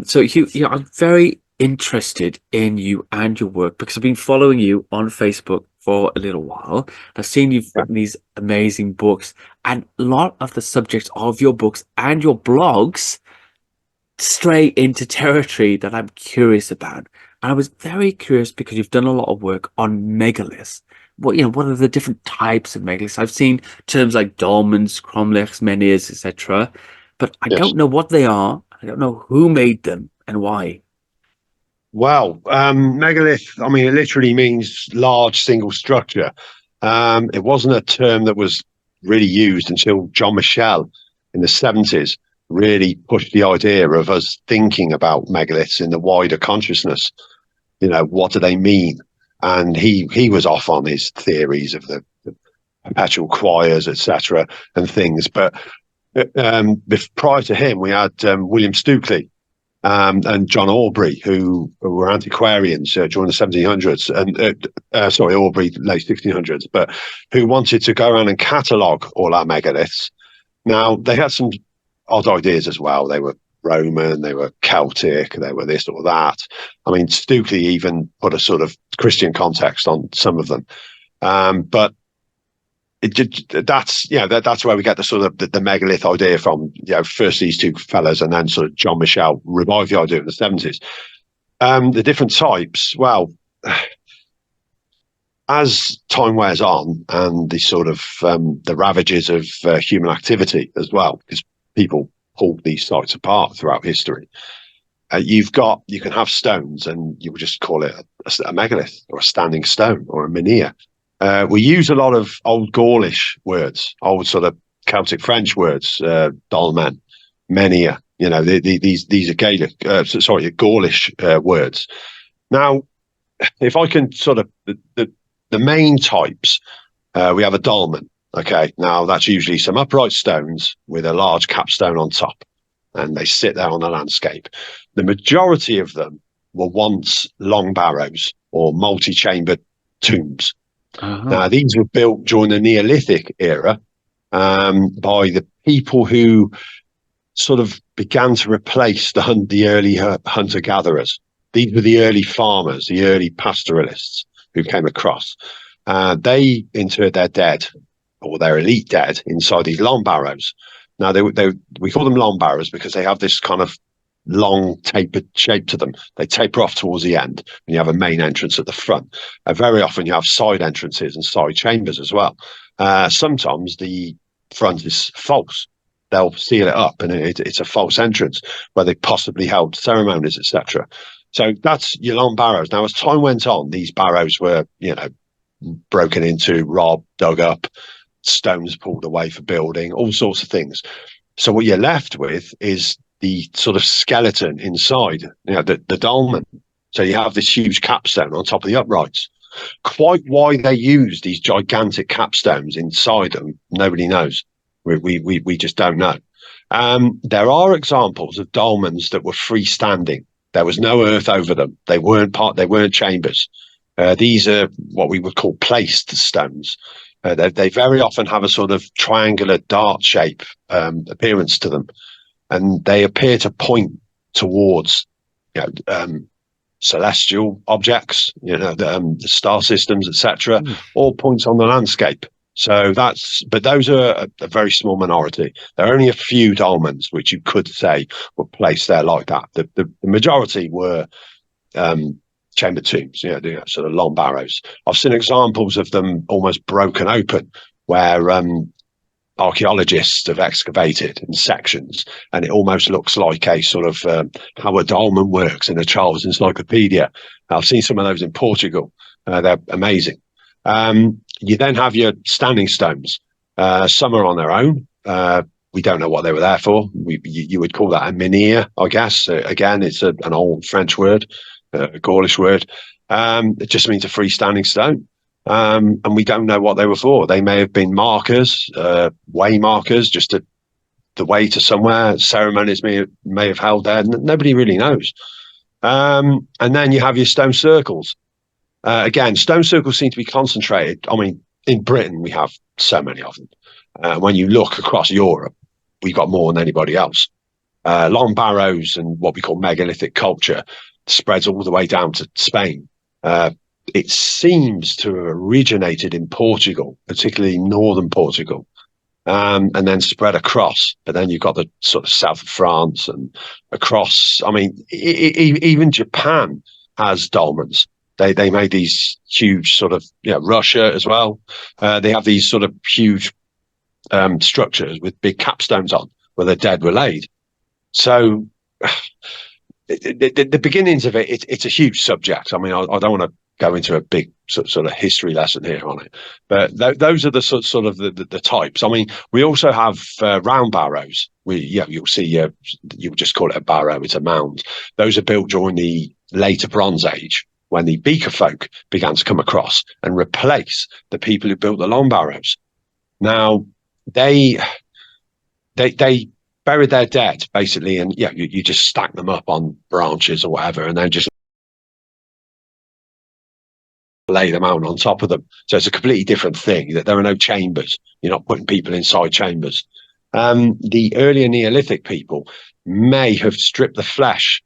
So Hugh, I'm very interested in you and your work because I've been following you on Facebook for a little while. I've seen you've Yeah. written these amazing books, and a lot of the subjects of your books and your blogs stray into territory that I'm curious about. And I was very curious because you've done a lot of work on megaliths. What are the different types of megaliths? I've seen terms like dolmens, cromlechs, menhirs, etc., but I Yes. don't know what they are. I don't know who made them and why. Well, megalith, I mean, it literally means large single structure. It wasn't a term that was really used until John Michel in the 70s really pushed the idea of us thinking about megaliths in the wider consciousness. What do they mean? And he was off on his theories of the perpetual choirs, etc., and things. But prior to him, we had William Stukeley and John Aubrey, who were antiquarians during the 1700s, and sorry, Aubrey, late 1600s, but who wanted to go around and catalogue all our megaliths. Now, they had some odd ideas as well. They were Roman, they were Celtic, they were this or that. I mean, Stukeley even put a sort of Christian context on some of them. But that's where we get the sort of the megalith idea from. First these two fellas, and then sort of John Michel revived the idea in the 70s. The different types, well, as time wears on, and the sort of the ravages of human activity as well, because people pulled these sites apart throughout history. You can have stones, and you would just call it a megalith or a standing stone or a menhir. We use a lot of old Gaulish words, old sort of Celtic French words, dolmen, menhir. These are Gaelic, Gaulish words. Now, if I can sort of the main types, we have a dolmen. Okay, now that's usually some upright stones with a large capstone on top, and they sit there on the landscape. The majority of them were once long barrows or multi-chambered tombs. Uh-huh. Now, these were built during the Neolithic era by the people who sort of began to replace the early hunter-gatherers. These were the early farmers, the early pastoralists who came across. They interred their dead or their elite dead inside these long barrows. Now, we call them long barrows because they have this kind of long tapered shape to them. They taper off towards the end, and you have a main entrance at the front. Very often you have side entrances and side chambers as well. Sometimes the front is false. They'll seal it up, and it's a false entrance where they possibly held ceremonies, etc. So that's your long barrows. Now, as time went on, these barrows were, broken into, robbed, dug up, stones pulled away for building, all sorts of things. So what you're left with is the sort of skeleton inside, the dolmen. So you have this huge capstone on top of the uprights. Quite why they use these gigantic capstones inside them, nobody knows. We just don't know. There are examples of dolmens that were freestanding. There was no earth over them. They weren't chambers. These are what we would call placed stones. They very often have a sort of triangular dart shape appearance to them, and they appear to point towards celestial objects, the star systems, etc., Mm. all points on the landscape. But those are a very small minority. There are only a few dolmens which you could say were placed there like that. The majority were chamber tombs, sort of long barrows. I've seen examples of them almost broken open, where archaeologists have excavated in sections, and it almost looks like a sort of how a dolmen works in a child's encyclopedia. I've seen some of those in Portugal. They're amazing. You then have your standing stones. Some are on their own. We don't know what they were there for. You would call that a menhir, I guess. Again, it's an old French word, a Gaulish word. It just means a freestanding stone. And we don't know what they were for. They may have been markers, way markers, just the way to somewhere. Ceremonies may have held there. Nobody really knows. And then you have your stone circles. Again, stone circles seem to be concentrated. I mean, in Britain, we have so many of them. When you look across Europe, we've got more than anybody else. long barrows and what we call megalithic culture spreads all the way down to Spain. It seems to have originated in Portugal, particularly northern Portugal, and then spread across. But then you've got the sort of south of France and across. I mean, even Japan has dolmens. They made these huge sort of, Russia as well. They have these sort of huge structures with big capstones on where the dead were laid. So the beginnings of it's a huge subject. I mean, I don't want to go into a big sort of history lesson here on it, but those are the sort of the types. I mean, we also have round barrows. You'll see, you'll just call it a barrow. It's a mound. Those are built during the later Bronze Age, when the beaker folk began to come across and replace the people who built the long barrows. Now, they buried their dead, basically, and you just stack them up on branches or whatever, and then just lay them out on top of them. So it's a completely different thing. That there are no chambers. You're not putting people inside chambers. The earlier Neolithic people may have stripped the flesh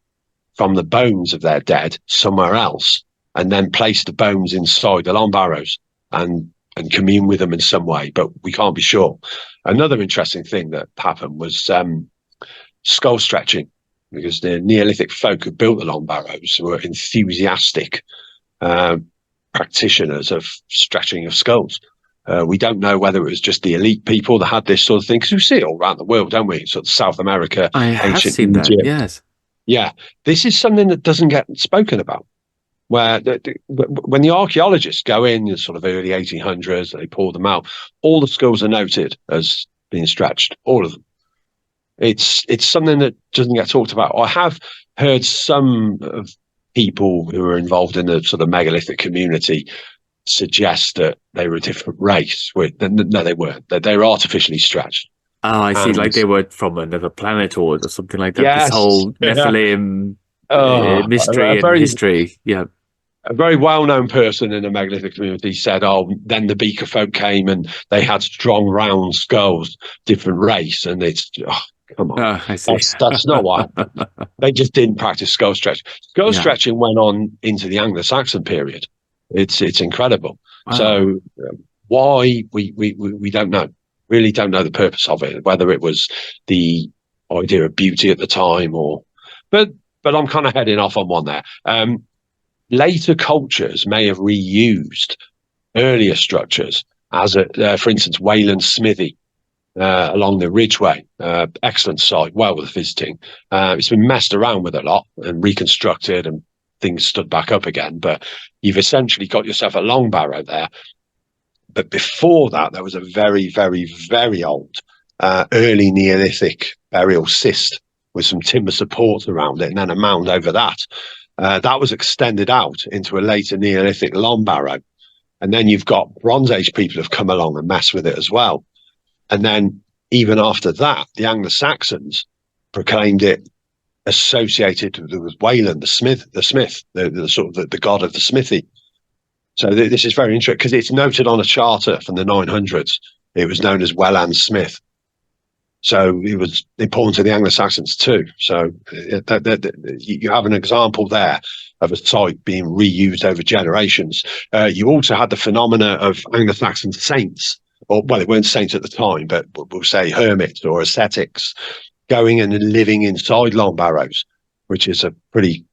from the bones of their dead somewhere else, and then placed the bones inside the long barrows and commune with them in some way, but we can't be sure. Another interesting thing that happened was skull stretching, because the Neolithic folk who built the long barrows were enthusiastic practitioners of stretching of skulls. We don't know whether it was just the elite people that had this sort of thing, because we see it all around the world, don't we? Sort of South America, I have ancient seen that, Egypt. yes. Yeah, this is something that doesn't get spoken about. Where when the archaeologists go in the sort of early 1800s, they pull them out, all the skulls are noted as being stretched, all of them. It's something that doesn't get talked about. I have heard some of people who are involved in the sort of megalithic community suggest that they were a different race. No, they weren't. They were artificially stretched. Oh, I see. Like they were from another planet or something like that. Yes. This whole Nephilim mystery a and history. Yeah. A very well-known person in the megalithic community said, then the beaker folk came and they had strong, round skulls, different race. And it's, come on. I see. That's not what happened. They just didn't practice skull stretching. Skull stretching went on into the Anglo-Saxon period. It's incredible. Wow. So why, we don't know. Really don't know the purpose of it, whether it was the idea of beauty at the time but I'm kind of heading off on one there. Later cultures may have reused earlier structures, as for instance, Wayland's Smithy along the Ridgeway. Excellent site, well worth visiting. It's been messed around with a lot and reconstructed, and things stood back up again. But you've essentially got yourself a long barrow there. But before that, there was a very, very, very old early Neolithic burial cyst with some timber supports around it, and then a mound over that. That was extended out into a later Neolithic long barrow. And then you've got Bronze Age people have come along and messed with it as well. And then even after that, the Anglo-Saxons proclaimed it associated with Wayland, the smith, the sort of the god of the smithy. So this is very interesting, because it's noted on a charter from the 900s. It was known as Welland Smith. So it was important to the Anglo-Saxons too. So you have an example there of a site being reused over generations. You also had the phenomena of Anglo-Saxon saints, or well, they weren't saints at the time, but we'll say hermits or ascetics, going and living inside long barrows, which is a pretty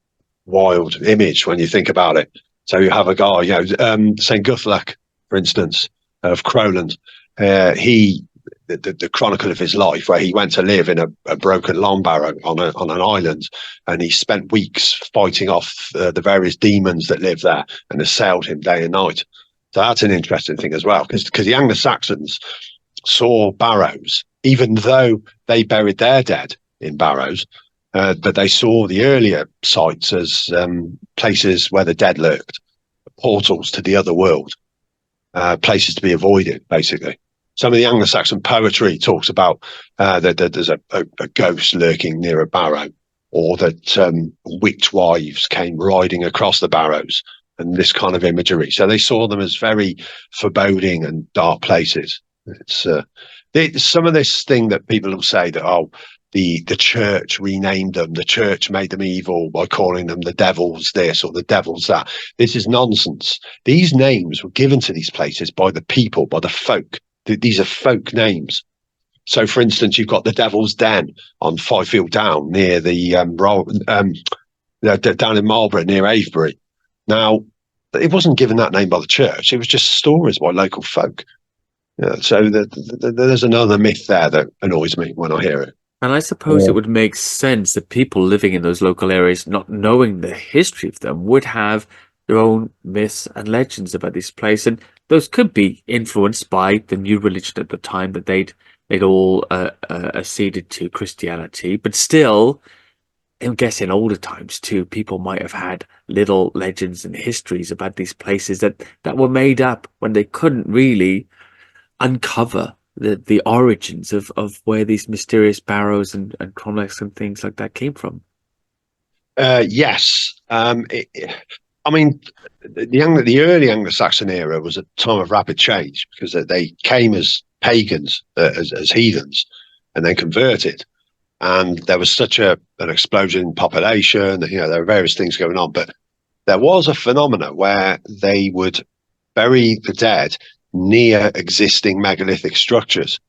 wild image when you think about it. So you have a guy, St. Guthlac, for instance, of Crowland. The chronicle of his life, where he went to live in a broken long barrow on an island, and he spent weeks fighting off the various demons that live there and assailed him day and night. So that's an interesting thing as well, because the Anglo-Saxons saw barrows, even though they buried their dead in barrows, but they saw the earlier sites as places where the dead lurked, portals to the other world, places to be avoided, basically. Some of the Anglo-Saxon poetry talks about that there's a ghost lurking near a barrow, or that witch wives came riding across the barrows, and this kind of imagery. So they saw them as very foreboding and dark places. It's some of this thing that people will say that, the church renamed them. The church made them evil by calling them the devils this or the devils that. This is nonsense. These names were given to these places by the people, by the folk. These are folk names. So, for instance, you've got the Devil's Den on Fifield Down near down in Marlborough near Avebury. Now, it wasn't given that name by the church. It was just stories by local folk. Yeah, so there's another myth there that annoys me when I hear it. And I suppose it would make sense that people living in those local areas, not knowing the history of them, would have their own myths and legends about this place, and those could be influenced by the new religion at the time that they'd all acceded to Christianity. But still, I guess in older times too, people might have had little legends and histories about these places that were made up when they couldn't really uncover the origins of where these mysterious barrows and cromlechs and things like that came from. Yes. I mean, the early Anglo-Saxon era was a time of rapid change because they came as pagans, as heathens, and then converted. And there was such an explosion in population. You know, there were various things going on, but there was a phenomena where they would bury the dead near existing megalithic structures.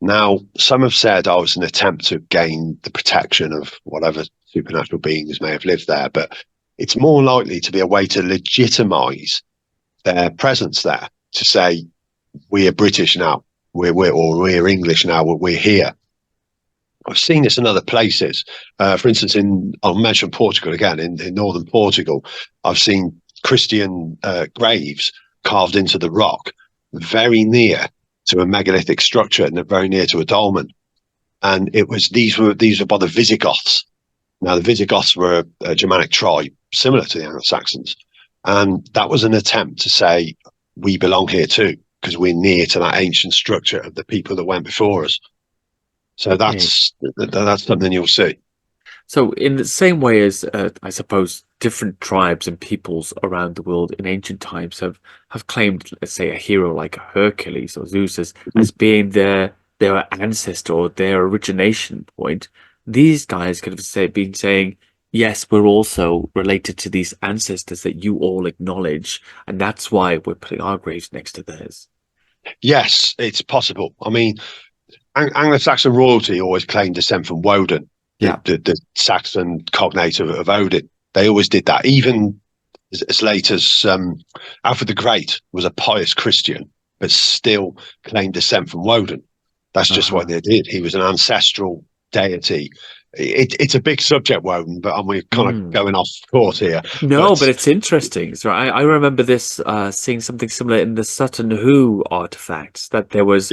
Now, some have said it was an attempt to gain the protection of whatever supernatural beings may have lived there, but it's more likely to be a way to legitimize their presence there, to say, we are British now, we're English now, we're here. I've seen this in other places. For instance, I'll mention Portugal again, in northern Portugal, I've seen Christian graves carved into the rock very near to a megalithic structure and very near to a dolmen. And these were by the Visigoths. Now, the Visigoths were a Germanic tribe similar to the Anglo-Saxons. And that was an attempt to say, we belong here too, because we're near to that ancient structure of the people that went before us. So that's something you'll see. So in the same way as, I suppose, different tribes and peoples around the world in ancient times have claimed, let's say, a hero like Hercules or Zeus as being their ancestor or their origination point, these guys could have been saying, yes, we're also related to these ancestors that you all acknowledge, and that's why we're putting our graves next to theirs. Yes, it's possible. I mean, Anglo-Saxon royalty always claimed descent from Woden, the Saxon cognate of Odin. They always did that. Even as late as Alfred the Great was a pious Christian, but still claimed descent from Woden. That's just what they did. He was an ancestral deity. It's a big subject, Woden, but we're kind of going off course here. No, but it's interesting. So I remember this seeing something similar in the Sutton Hoo artifacts, that there was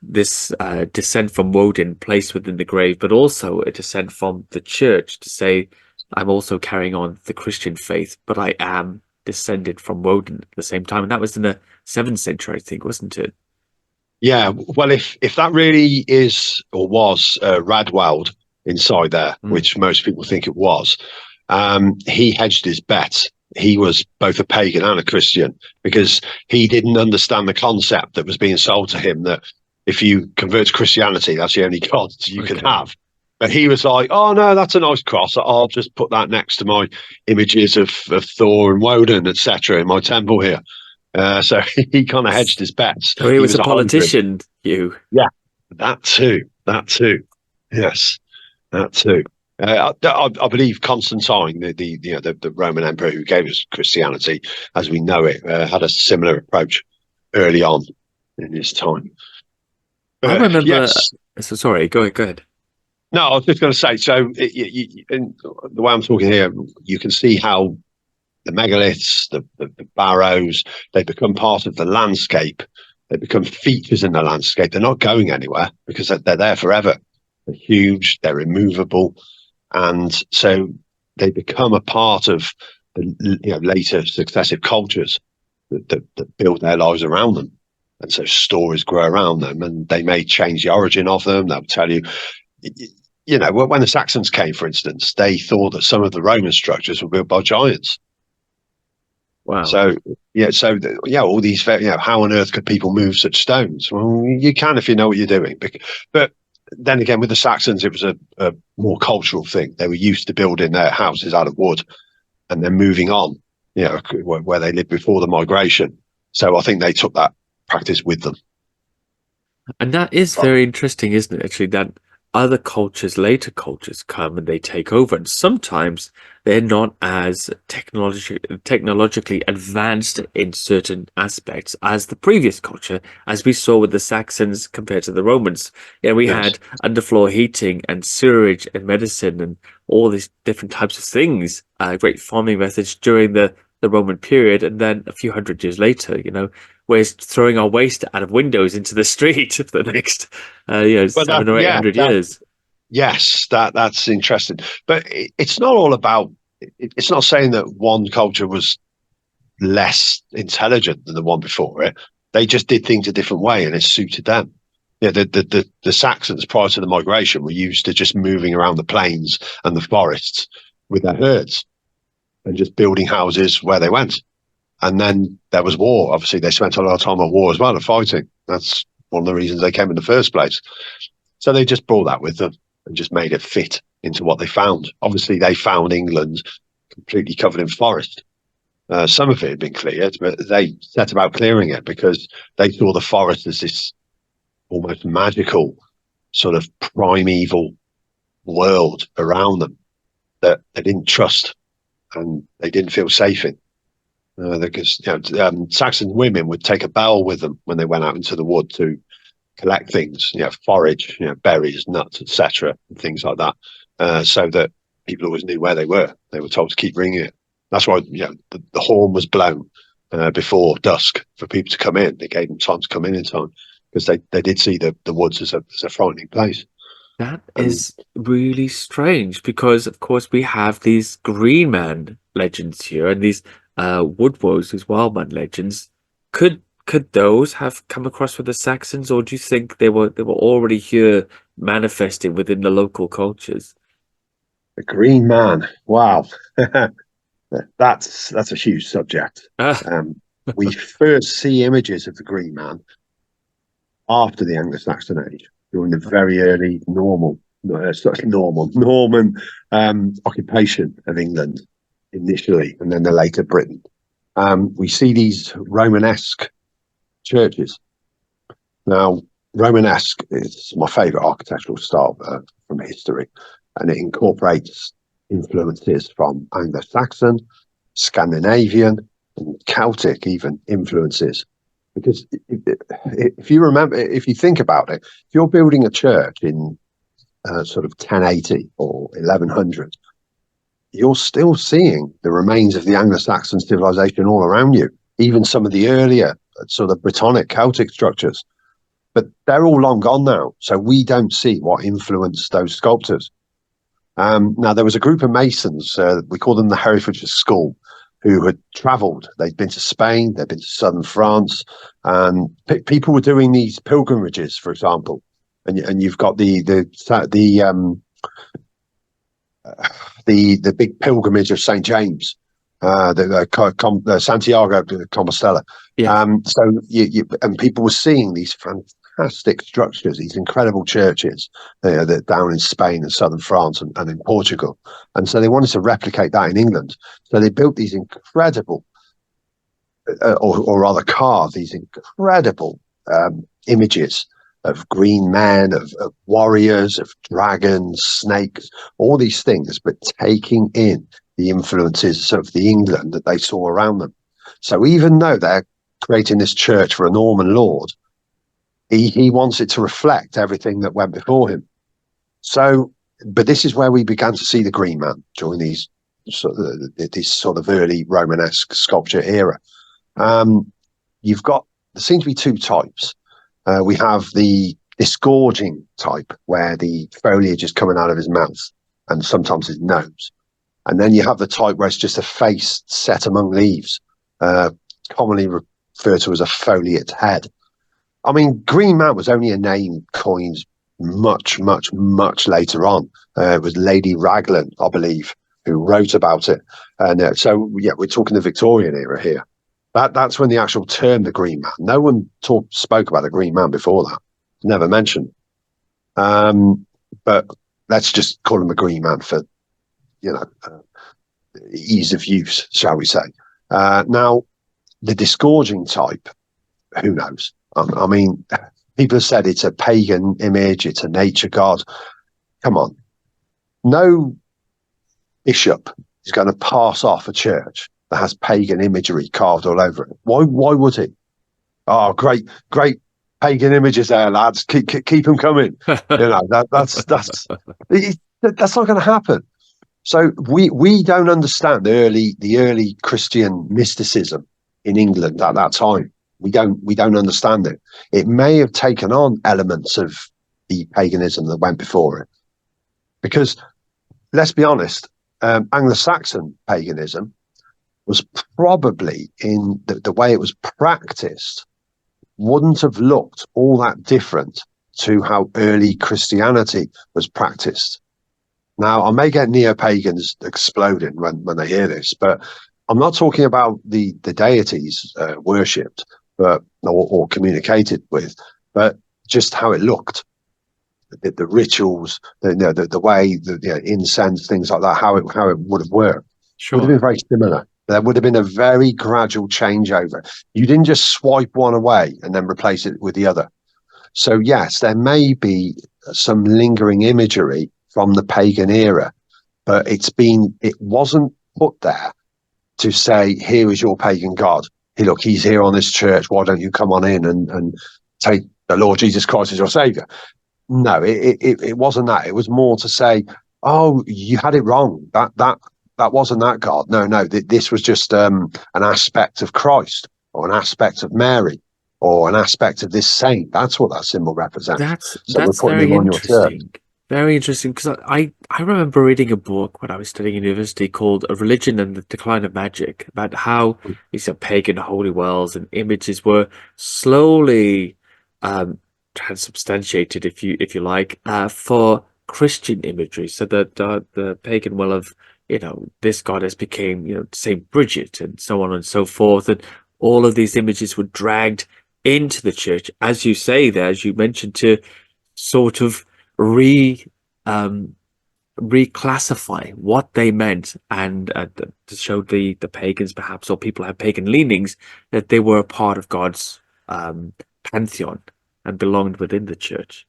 this descent from Woden placed within the grave, but also a descent from the church to say, I'm also carrying on the Christian faith, but I am descended from Woden at the same time. And that was in the 7th century, I think, wasn't it? Yeah, well, if that really is or was Radwald inside there, which most people think it was, he hedged his bets. He was both a pagan and a Christian because he didn't understand the concept that was being sold to him that if you convert to Christianity, that's the only God you can have. But he was like, oh, no, that's a nice cross. I'll just put that next to my images of Thor and Woden, etc., in my temple here. So he kind of hedged his bets. So he was a politician, Hugh. Yeah, that too. Yes, that too. I believe Constantine, the Roman emperor who gave us Christianity as we know it, had a similar approach early on in his time. I remember. Yes. So sorry, go ahead. No, I was just going to say. So, in the way I'm talking here, you can see how the megaliths, the barrows, they become part of the landscape. They become features in the landscape. They're not going anywhere because they're there forever. They're huge. They're immovable. And so they become a part of the later successive cultures that build their lives around them. And so stories grow around them, and they may change the origin of them. They'll tell you, when the Saxons came, for instance, they thought that some of the Roman structures were built by giants. Wow. So all these, how on earth could people move such stones? Well, you can if you know what you're doing. But then again, with the Saxons, it was a more cultural thing. They were used to building their houses out of wood and then moving on, where they lived before the migration. So I think they took that practice with them. And that is But very interesting, isn't it? Actually, that other cultures, later cultures, come and they take over, and sometimes they're not as technologically advanced in certain aspects as the previous culture, as we saw with the Saxons compared to the Romans. Yeah, we yes, had underfloor heating and sewerage and medicine and all these different types of things, great farming methods during the Roman period, and then a few hundred years later, we're throwing our waste out of windows into the street for the next, but that, 700 or 800 years. yes, that's interesting. But it's not all about. It's not saying that one culture was less intelligent than the one before it. They just did things a different way, and it suited them. Yeah, the Saxons prior to the migration were used to just moving around the plains and the forests with their herds and just building houses where they went. And then there was war. Obviously, they spent a lot of time at war as well and fighting. That's one of the reasons they came in the first place. So they just brought that with them and just made it fit into what they found. Obviously, they found England completely covered in forest. Some of it had been cleared, but they set about clearing it because they saw the forest as this almost magical sort of primeval world around them that they didn't trust and they didn't feel safe in. Because Saxon women would take a bell with them when they went out into the wood to collect things, forage, berries, nuts, etc., and things like that, so that people always knew where they were. They were told to keep ringing it. That's why the horn was blown before dusk for people to come in. They gave them time to come in time because they did see the woods as a frightening place. That And is really strange because, of course, we have these Green Man legends here and these woodwose, these wild man legends. Could those have come across with the Saxons, or do you think they were already here manifesting within the local cultures? the Green Man, wow, that's a huge subject. Ah, Um, we first see images of the Green Man after the Anglo-Saxon age, during the very early Norman occupation of England initially, and then the later Britain. We see these Romanesque churches. Now, Romanesque is my favourite architectural style from history, and it incorporates influences from Anglo-Saxon, Scandinavian, and Celtic even influences. Because if you think about it, if you're building a church in sort of 1080 or 1100, you're still seeing the remains of the Anglo-Saxon civilization all around you, even some of the earlier sort of Brittonic Celtic structures. But they're all long gone now, so we don't see what influenced those sculptors. Now, there was a group of masons, we call them the Herefordshire School, who had travelled. They'd been to Spain, they'd been to southern France, and people were doing these pilgrimages, for example. And you've got the big pilgrimage of St. James, the Santiago de Compostela. yeah. So and people were seeing these fantastic structures, these incredible churches that down in Spain and southern France and in Portugal. And so they wanted to replicate that in England. So they built these incredible, or rather carved these incredible images of green men, of warriors, of dragons, snakes, all these things, but taking in the influences of the England that they saw around them. So even though they're creating this church for a Norman lord, he wants it to reflect everything that went before him. So, but this is where we began to see the Green Man during this sort of early Romanesque sculpture era. There seem to be two types. We have the disgorging type, where the foliage is coming out of his mouth and sometimes his nose. And then you have the type where it's just a face set among leaves, commonly referred to as a foliate head. I mean, Green Man was only a name coined much, much, much later on. It was Lady Raglan, I believe, who wrote about it. And so, yeah, we're talking the Victorian era here. That's when the actual term, the Green Man. No one spoke about the Green Man before that. Never mentioned. But let's just call him a green man for, ease of use, shall we say. Now, the disgorging type, who knows? I mean, people have said it's a pagan image, it's a nature god. Come on. No bishop is going to pass off a church that has pagan imagery carved all over it. Why would he? Oh, great pagan images there, lads. Keep them coming. That's not going to happen. So we don't understand the early Christian mysticism in England at that time. We don't understand it. It may have taken on elements of the paganism that went before it, because let's be honest, Anglo-Saxon paganism was probably, in the way it was practiced, wouldn't have looked all that different to how early Christianity was practiced. Now, I may get neo-pagans exploding when they hear this, but I'm not talking about the deities worshipped, or communicated with, but just how it looked, the rituals, the way, the incense, things like that, how it would have worked. Sure. Would have been very similar. There would have been a very gradual changeover. You didn't just swipe one away and then replace it with the other. So yes, there may be some lingering imagery from the pagan era, but it wasn't put there to say, here is your pagan god. Hey, look, he's here on this church. Why don't you come on in and take the Lord Jesus Christ as your savior? No, it wasn't that. It was more to say, oh, you had it wrong. That wasn't that God. No, this was just an aspect of Christ, or an aspect of Mary, or an aspect of this saint. That's what that symbol represents. So we're That's putting very him on your church. interesting. Very interesting, because I remember reading a book when I was studying in university called A Religion and the Decline of Magic, about how these pagan holy wells and images were slowly transubstantiated, if you like, for Christian imagery. So that the pagan well of this goddess became Saint Bridget and so on and so forth, and all of these images were dragged into the church, as you say there, as you mentioned, to sort of reclassify what they meant, and to show the pagans, perhaps, or people who have pagan leanings, that they were a part of God's pantheon and belonged within the church.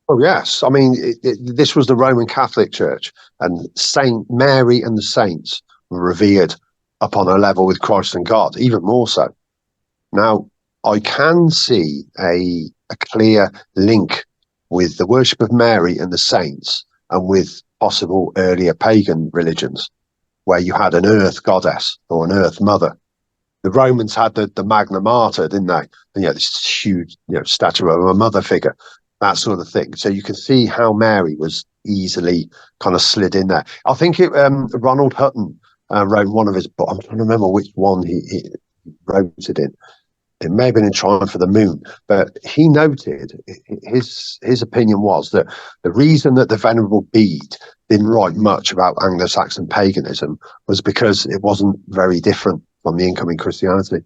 Oh yes, I mean this was the Roman Catholic Church, and Saint Mary and the saints were revered upon a level with Christ and God, even more so. Now, I can see a clear link with the worship of Mary and the saints, and with possible earlier pagan religions, where you had an earth goddess or an earth mother. The Romans had the Magna Mater, didn't they? And this huge statue of a mother figure, that sort of thing. So you can see how Mary was easily kind of slid in there. I think Ronald Hutton wrote one of his books. I'm trying to remember which one he wrote it in. It may have been in Triumph for the Moon, but he noted, his opinion was that the reason that the Venerable Bede didn't write much about Anglo-Saxon paganism was because it wasn't very different from the incoming Christianity.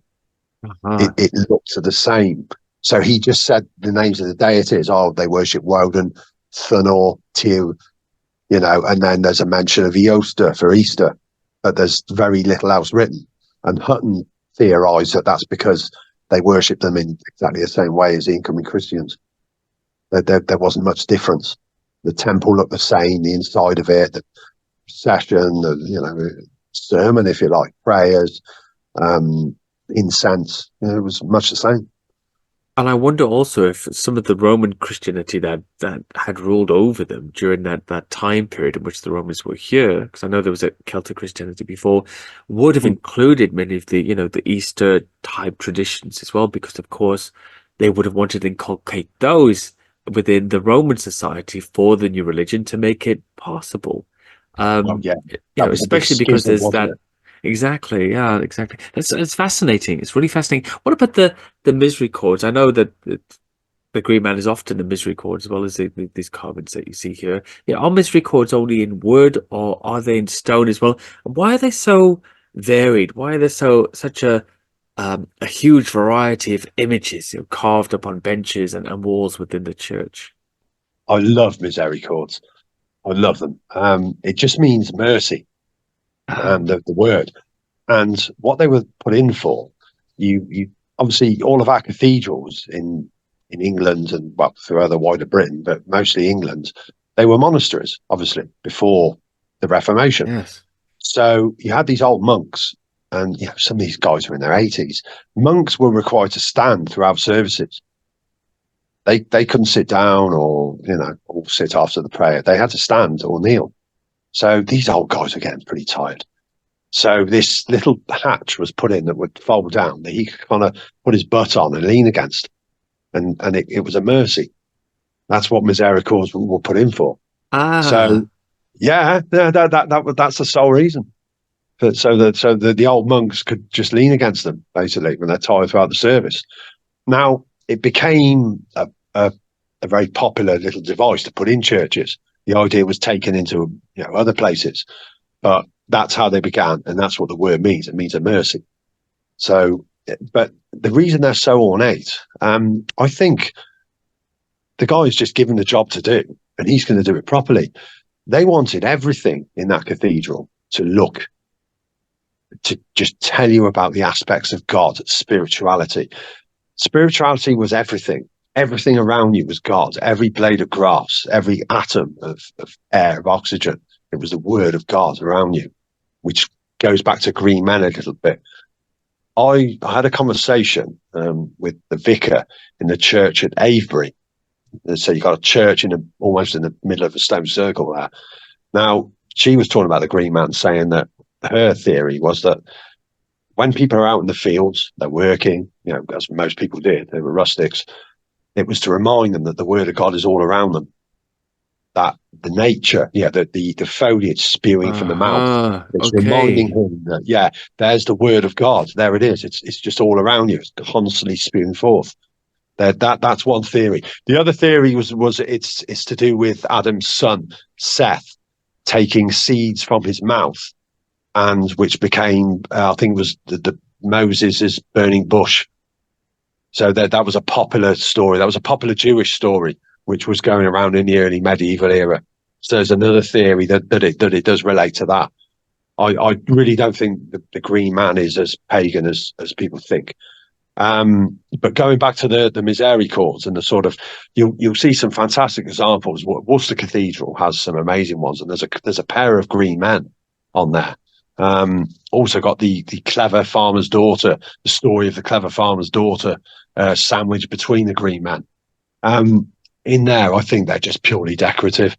It looked the same. So he just said the names of the deities. Oh, they worship Woden, Thunor, Tyr, and then there's a mention of Eoster for Easter, but there's very little else written. And Hutton theorized that that's because they worship them in exactly the same way as the incoming Christians. There wasn't much difference. The temple looked the same, the inside of it, the procession, the sermon, if you like, prayers, incense. It was much the same. And I wonder also if some of the Roman Christianity that had ruled over them during that time period in which the Romans were here, because I know there was a Celtic Christianity before, would have included many of the the Easter type traditions as well, because of course they would have wanted to inculcate those within the Roman society for the new religion to make it possible. Well, yeah, that was a big Especially because schism, there's wasn't that. it? Exactly, yeah, exactly. It's fascinating. It's really fascinating. What about the Misericords? I know that the Green Man is often the Misericords, as well as these carvings that you see here. Yeah, are Misericords only in wood, or are they in stone as well? And why are they so varied? Why are there such a huge variety of images carved upon benches and walls within the church? I love Misericords. I love them. It just means mercy, Oh, the word. And what they were put in for, you obviously all of our cathedrals in England and well throughout the wider Britain, but mostly England, they were monasteries, obviously, before the Reformation. yes. So you had these old monks, and some of these guys were in their 80s. Monks were required to stand throughout services. They couldn't sit down or sit after the prayer. They had to stand or kneel. So these old guys were getting pretty tired. So this little hatch was put in that would fold down that he could kind of put his butt on and lean against, and it was a mercy. That's what Misericords were put in for. Ah, So yeah, that's the sole reason. But the old monks could just lean against them basically when they're tired throughout the service. Now it became a very popular little device to put in churches. The idea was taken into other places, but that's how they began, and that's what the word means. It means a mercy. So, but the reason they're so ornate, I think the guy is just given the job to do, and he's going to do it properly. They wanted everything in that cathedral to just tell you about the aspects of God, spirituality. Spirituality was everything. Everything around you was God. Every blade of grass, every atom of air, of oxygen. It was the word of God around you, which goes back to green men a little bit. I had a conversation with the vicar in the church at Avebury. So you got a church almost in the middle of a stone circle there. Now, she was talking about the green man, saying that her theory was that when people are out in the fields, they're working, as most people did, they were rustics. It was to remind them that the word of God is all around them. That the nature, the foliage spewing from the mouth, it's reminding okay. him that, there's the word of God. There it is. It's just all around you. It's constantly spewing forth. That's one theory. The other theory was it's to do with Adam's son, Seth, taking seeds from his mouth, and which became, I think, was the Moses' burning bush. So that was a popular story. That was a popular Jewish story, which was going around in the early medieval era. So there's another theory that it does relate to that. I really don't think the Green Man is as pagan as people think. But going back to the Misericords and the sort of, you'll see some fantastic examples. Worcester Cathedral has some amazing ones, and there's a pair of green men on there. Also got the clever farmer's daughter, the story of the clever farmer's daughter, sandwiched between the green men. In there, I think they're just purely decorative.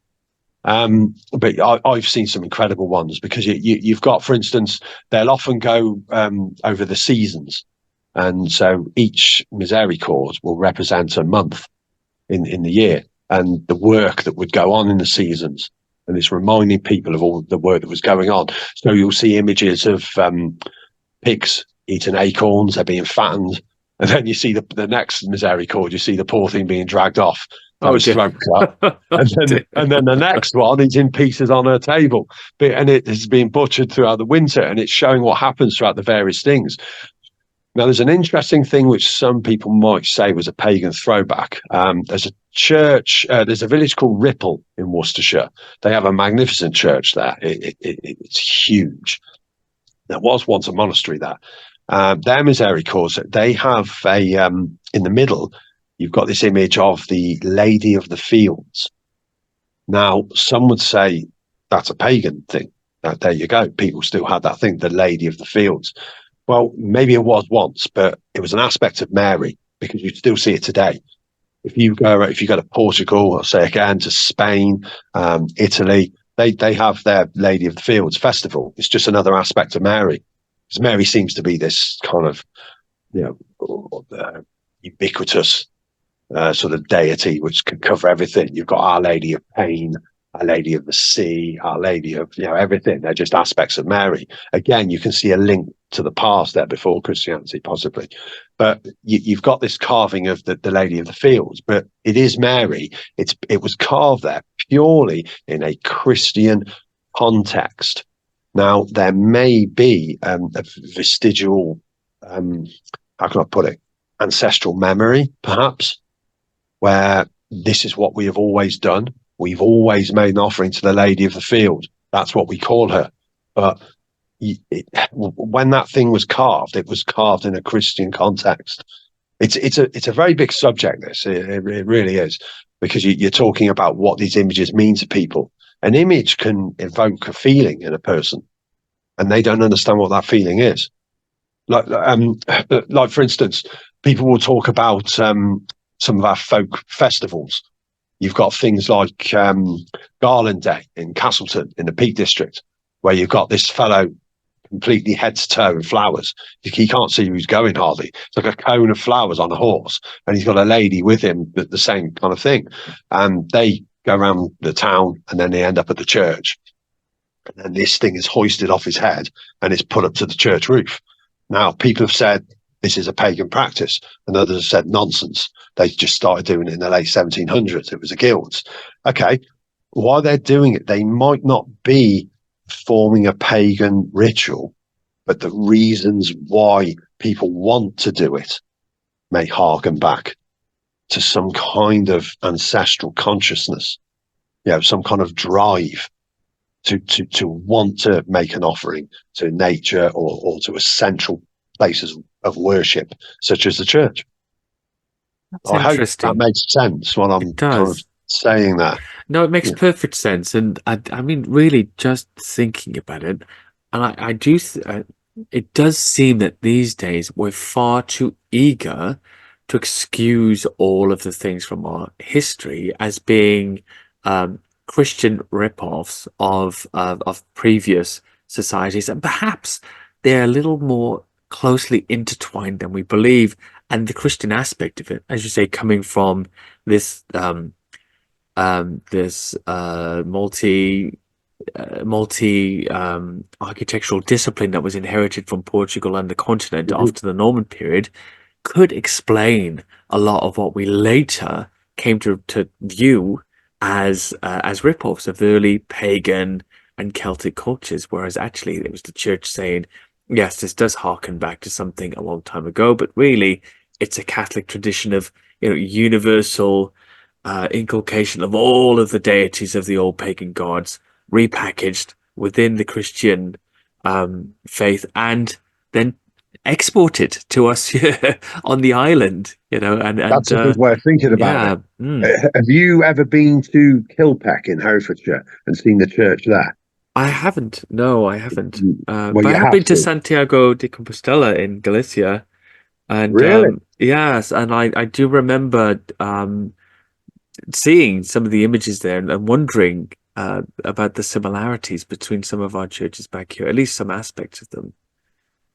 But I've seen some incredible ones because you've got, for instance, they'll often go over the seasons. And so each Misericord will represent a month in the year and the work that would go on in the seasons. And it's reminding people of all the work that was going on. So you'll see images of pigs eating acorns, they're being fattened. And then you see the next Misericord, you see the poor thing being dragged off. That Oh was dear. throat cut. Oh, dear. And then the next one is in pieces on her table. And it is being butchered throughout the winter. And it's showing what happens throughout the various things. Now, there's an interesting thing which some people might say was a pagan throwback. There's a church, there's a village called Ripple in Worcestershire. They have a magnificent church there. It's huge. There was once a monastery there. Their Misericords, they have in the middle, you've got this image of the Lady of the Fields. Now, some would say that's a pagan thing. There you go. People still had that thing, the Lady of the Fields. Well, maybe it was once, but it was an aspect of Mary because you still see it today. If you go to Portugal, or say again to Spain, Italy, they have their Lady of the Fields festival. It's just another aspect of Mary, because Mary seems to be this kind of ubiquitous sort of deity which can cover everything. You've got Our Lady of Pain, Our Lady of the Sea, Our Lady of everything. They're just aspects of Mary. Again, you can see a link to the past there before Christianity, possibly. But you've got this carving of the Lady of the Fields, but it is Mary. It was carved there purely in a Christian context. Now, there may be a vestigial, how can I put it, ancestral memory, perhaps, where this is what we have always done. We've always made an offering to the Lady of the Field. That's what we call her. But when that thing was carved, it was carved in a Christian context. It's a very big subject. This it really is, because you're talking about what these images mean to people. An image can evoke a feeling in a person, and they don't understand what that feeling is. Like for instance, people will talk about some of our folk festivals. You've got things like Garland Day in Castleton in the Peak District, where you've got this fellow completely head to toe in flowers. He can't see who's going hardly. It's like a cone of flowers on a horse, and he's got a lady with him, the same kind of thing. And they go around the town, and then they end up at the church. And then this thing is hoisted off his head and it's put up to the church roof. Now, people have said this is a pagan practice, and others have said nonsense. They just started doing it in the late 1700s. It was a guilds. Okay, while they're doing it, they might not be forming a pagan ritual, but the reasons why people want to do it may harken back to some kind of ancestral consciousness, some kind of drive to want to make an offering to nature or to essential places of worship, such as the church. That's I hope that interesting. makes sense when I'm It kind of does. saying that. No, it makes Yeah. perfect sense, and I mean, really, just thinking about it, and I do. It does seem that these days we're far too eager to excuse all of the things from our history as being Christian rip-offs of previous societies, and perhaps they're a little more closely intertwined than we believe. And the Christian aspect of it, as you say, coming from this. This multi architectural discipline that was inherited from Portugal and the continent Mhm. after the Norman period could explain a lot of what we later came to view as rip-offs of early pagan and Celtic cultures, whereas actually it was the church saying, yes, this does harken back to something a long time ago, but really it's a Catholic tradition of universal inculcation of all of the deities of the old pagan gods repackaged within the Christian faith and then exported to us here on the island, That's a good way of thinking about it. yeah. Have you ever been to Kilpeck in Herefordshire and seen the church there? I haven't. No, I haven't. Well, But you I have have been to to. Santiago de Compostela in Galicia, and Really? yes, and I do remember seeing some of the images there and wondering about the similarities between some of our churches back here, at least some aspects of them.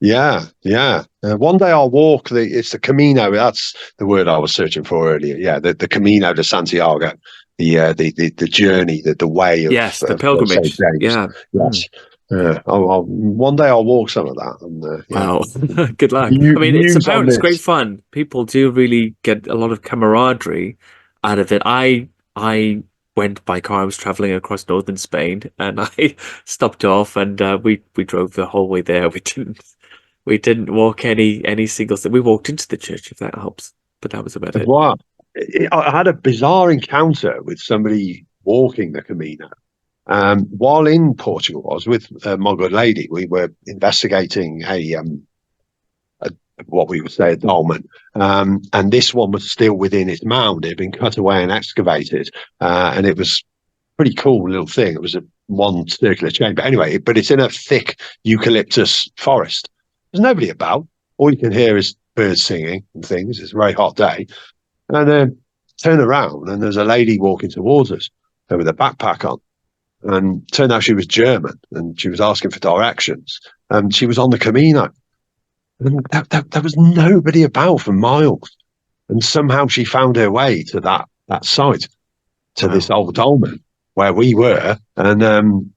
Yeah, yeah. One day I'll walk it's the Camino. That's the word I was searching for earlier. Yeah, the Camino de Santiago, the journey, the way Yes, the of St. pilgrimage. James. Yeah. Yes. One day I'll walk some of that, and yeah, Wow. Good luck. I mean, it's views on apparent it's great this. fun. People do really get a lot of camaraderie out of it. I went by car. I was traveling across northern Spain, and I stopped off, and we drove the whole way there. We didn't walk any single step. We walked into the church, if that helps, but that was about it. Wow. I had a bizarre encounter with somebody walking the Camino. While in Portugal, I was with my good lady. We were investigating a what we would say a dolmen, and this one was still within its mound. It had been cut away and excavated, and it was pretty cool little thing. It was a one circular chamber. Anyway, but it's in a thick eucalyptus forest. There's nobody about. All you can hear is birds singing and things. It's a very hot day, and then turn around and there's a lady walking towards us with a backpack on. And turned out she was German, and she was asking for directions. And she was on the Camino, and there was nobody about for miles. And somehow she found her way to that site, to this Wow. old dolmen where we were, and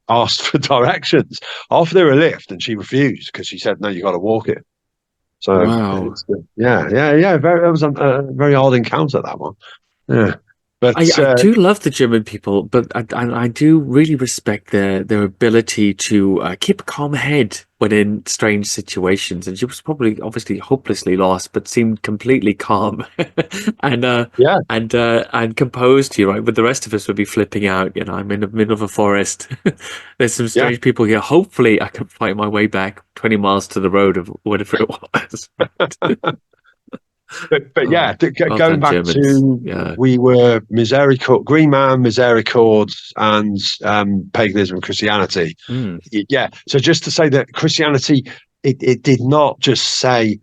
asked for directions. I offered her a lift, and she refused because she said, "No, you got to walk it." So Wow. it's, yeah. That was a very odd encounter, that one. Yeah. But I do love the German people, but I do really respect their ability to keep a calm head when in strange situations. And she was probably obviously hopelessly lost, but seemed completely calm and yeah, and composed here, right? But the rest of us would be flipping out. You know, I'm in the middle of a forest. There's some yeah. strange people here. Hopefully, I can find my way back 20 miles to the road of whatever it was. But yeah, Oh, well going done, back Germans. to Yeah. we were Misericord, Green Man, Misericords, and paganism and Christianity. Mm, Yeah. So just to say that Christianity, it did not just say,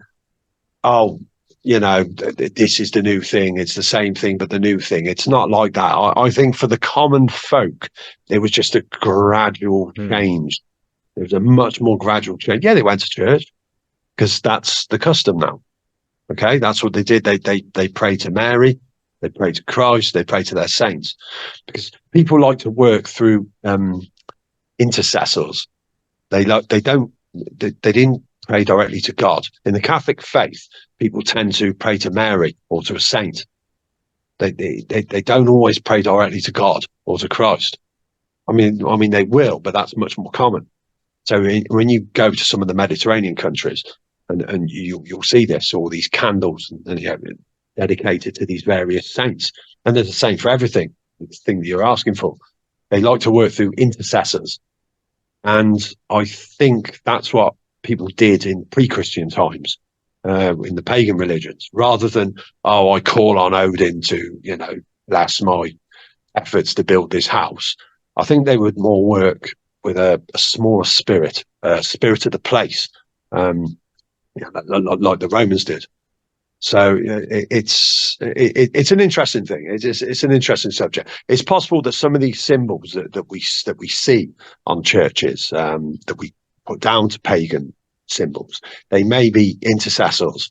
oh, this is the new thing. It's the same thing, but the new thing. It's not like that. I think for the common folk, it was just a gradual mm. change. It was a much more gradual change. Yeah, they went to church because that's the custom now. Okay, that's what they did. They prayed to Mary, they prayed to Christ, they prayed to their saints, because people like to work through intercessors. They didn't pray directly to God. In the Catholic faith, people tend to pray to Mary or to a saint. They don't always pray directly to God or to Christ. I mean they will, but that's much more common. So when you go to some of the Mediterranean countries, and you'll see this, all these candles dedicated to these various saints, and there's the same for everything. It's the thing that you're asking for. They like to work through intercessors, and I think that's what people did in pre-Christian times, in the pagan religions, rather than, oh, I call on Odin to bless my efforts to build this house. I think they would more work with a smaller spirit, spirit of the place, um, like the Romans did. So it's an interesting thing. It's an interesting subject. It's possible that some of these symbols that we see on churches, that we put down to pagan symbols, they may be intercessors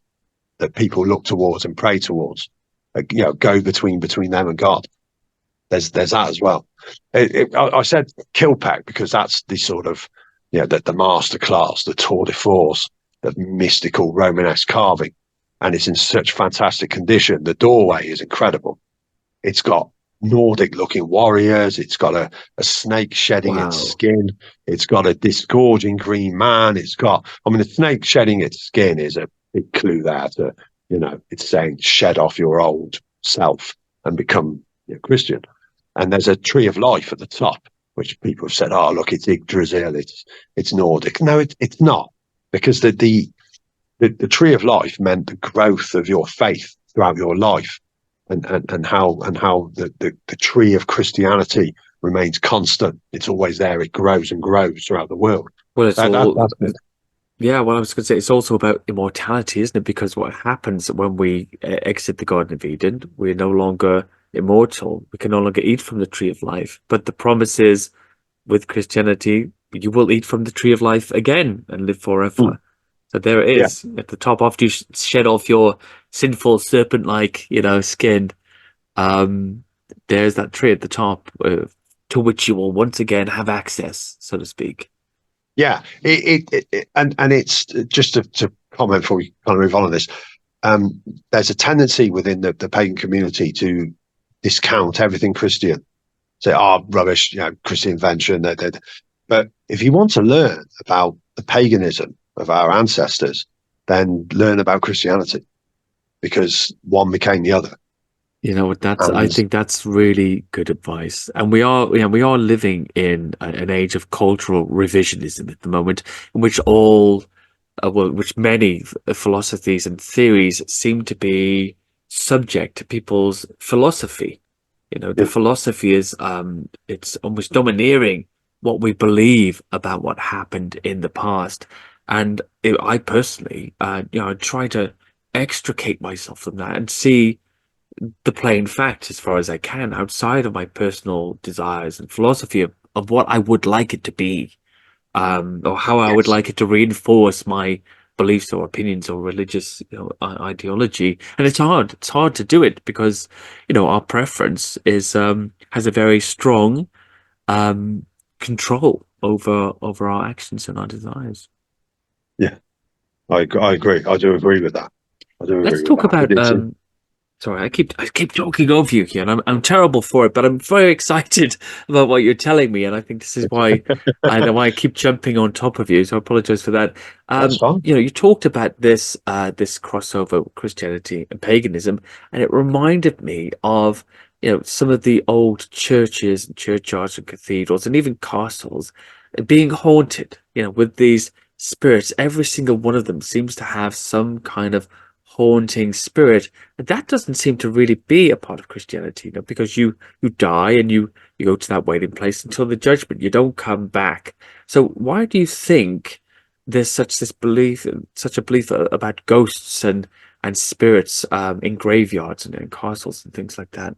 that people look towards and pray towards. Go between them and God. There's that as well. I said Kilpack because that's the sort of the master class, the tour de force, the mystical Romanesque carving, and it's in such fantastic condition. The doorway is incredible. It's got Nordic looking warriors. It's got a snake shedding its Wow. skin. It's got a disgorging green man. The snake shedding its skin is a big clue there to, it's saying shed off your old self and become Christian. And there's a tree of life at the top, which people have said, oh, look, it's Yggdrasil, it's Nordic. No, it's not, because the tree of life meant the growth of your faith throughout your life, and how the tree of Christianity remains constant. It's always there. It grows and grows throughout the world. Well, it's all, That's it. yeah, well, I was going to say it's also about immortality, isn't it? Because what happens when we exit the Garden of Eden, we're no longer immortal. We can no longer eat from the tree of life. But the promise is, with Christianity, you will eat from the tree of life again and live forever. So there it Yeah. is. At the top, after you shed off your sinful serpent-like, skin, um, there's that tree at the top, to which you will once again have access, so to speak. Yeah, and it's just to comment before we kind of move on this. There's a tendency within the pagan community to discount everything Christian, say, "Oh, rubbish," Christian invention. But if you want to learn about the paganism of our ancestors, then learn about Christianity, because one became the other. I And think that's really good advice. And we are living in an age of cultural revisionism at the moment, in which which many philosophies and theories seem to be subject to people's philosophy. The yeah, philosophy is, it's almost domineering what we believe about what happened in the past. And I personally, try to extricate myself from that and see the plain fact as far as I can, outside of my personal desires and philosophy of what I would like it to be, or how I would yes, like it to reinforce my beliefs or opinions or religious, ideology. And it's hard. It's hard to do it because, our preference is has a very strong um control over our actions and our desires. yeah, I agree. I do agree with that. I do Let's agree with talk that. But about it's Sorry, I keep talking over you here, and I'm terrible for it, but I'm very excited about what you're telling me, and I think this is why I keep jumping on top of you. So I apologize for that. That's fine. You talked about this crossover with Christianity and paganism, and it reminded me of some of the old churches and churchyards and cathedrals and even castles being haunted. With these spirits. Every single one of them seems to have some kind of haunting spirit. And that doesn't seem to really be a part of Christianity, because you die and you go to that waiting place until the judgment. You don't come back. So why do you think there's such a belief about ghosts and spirits in graveyards and in castles and things like that?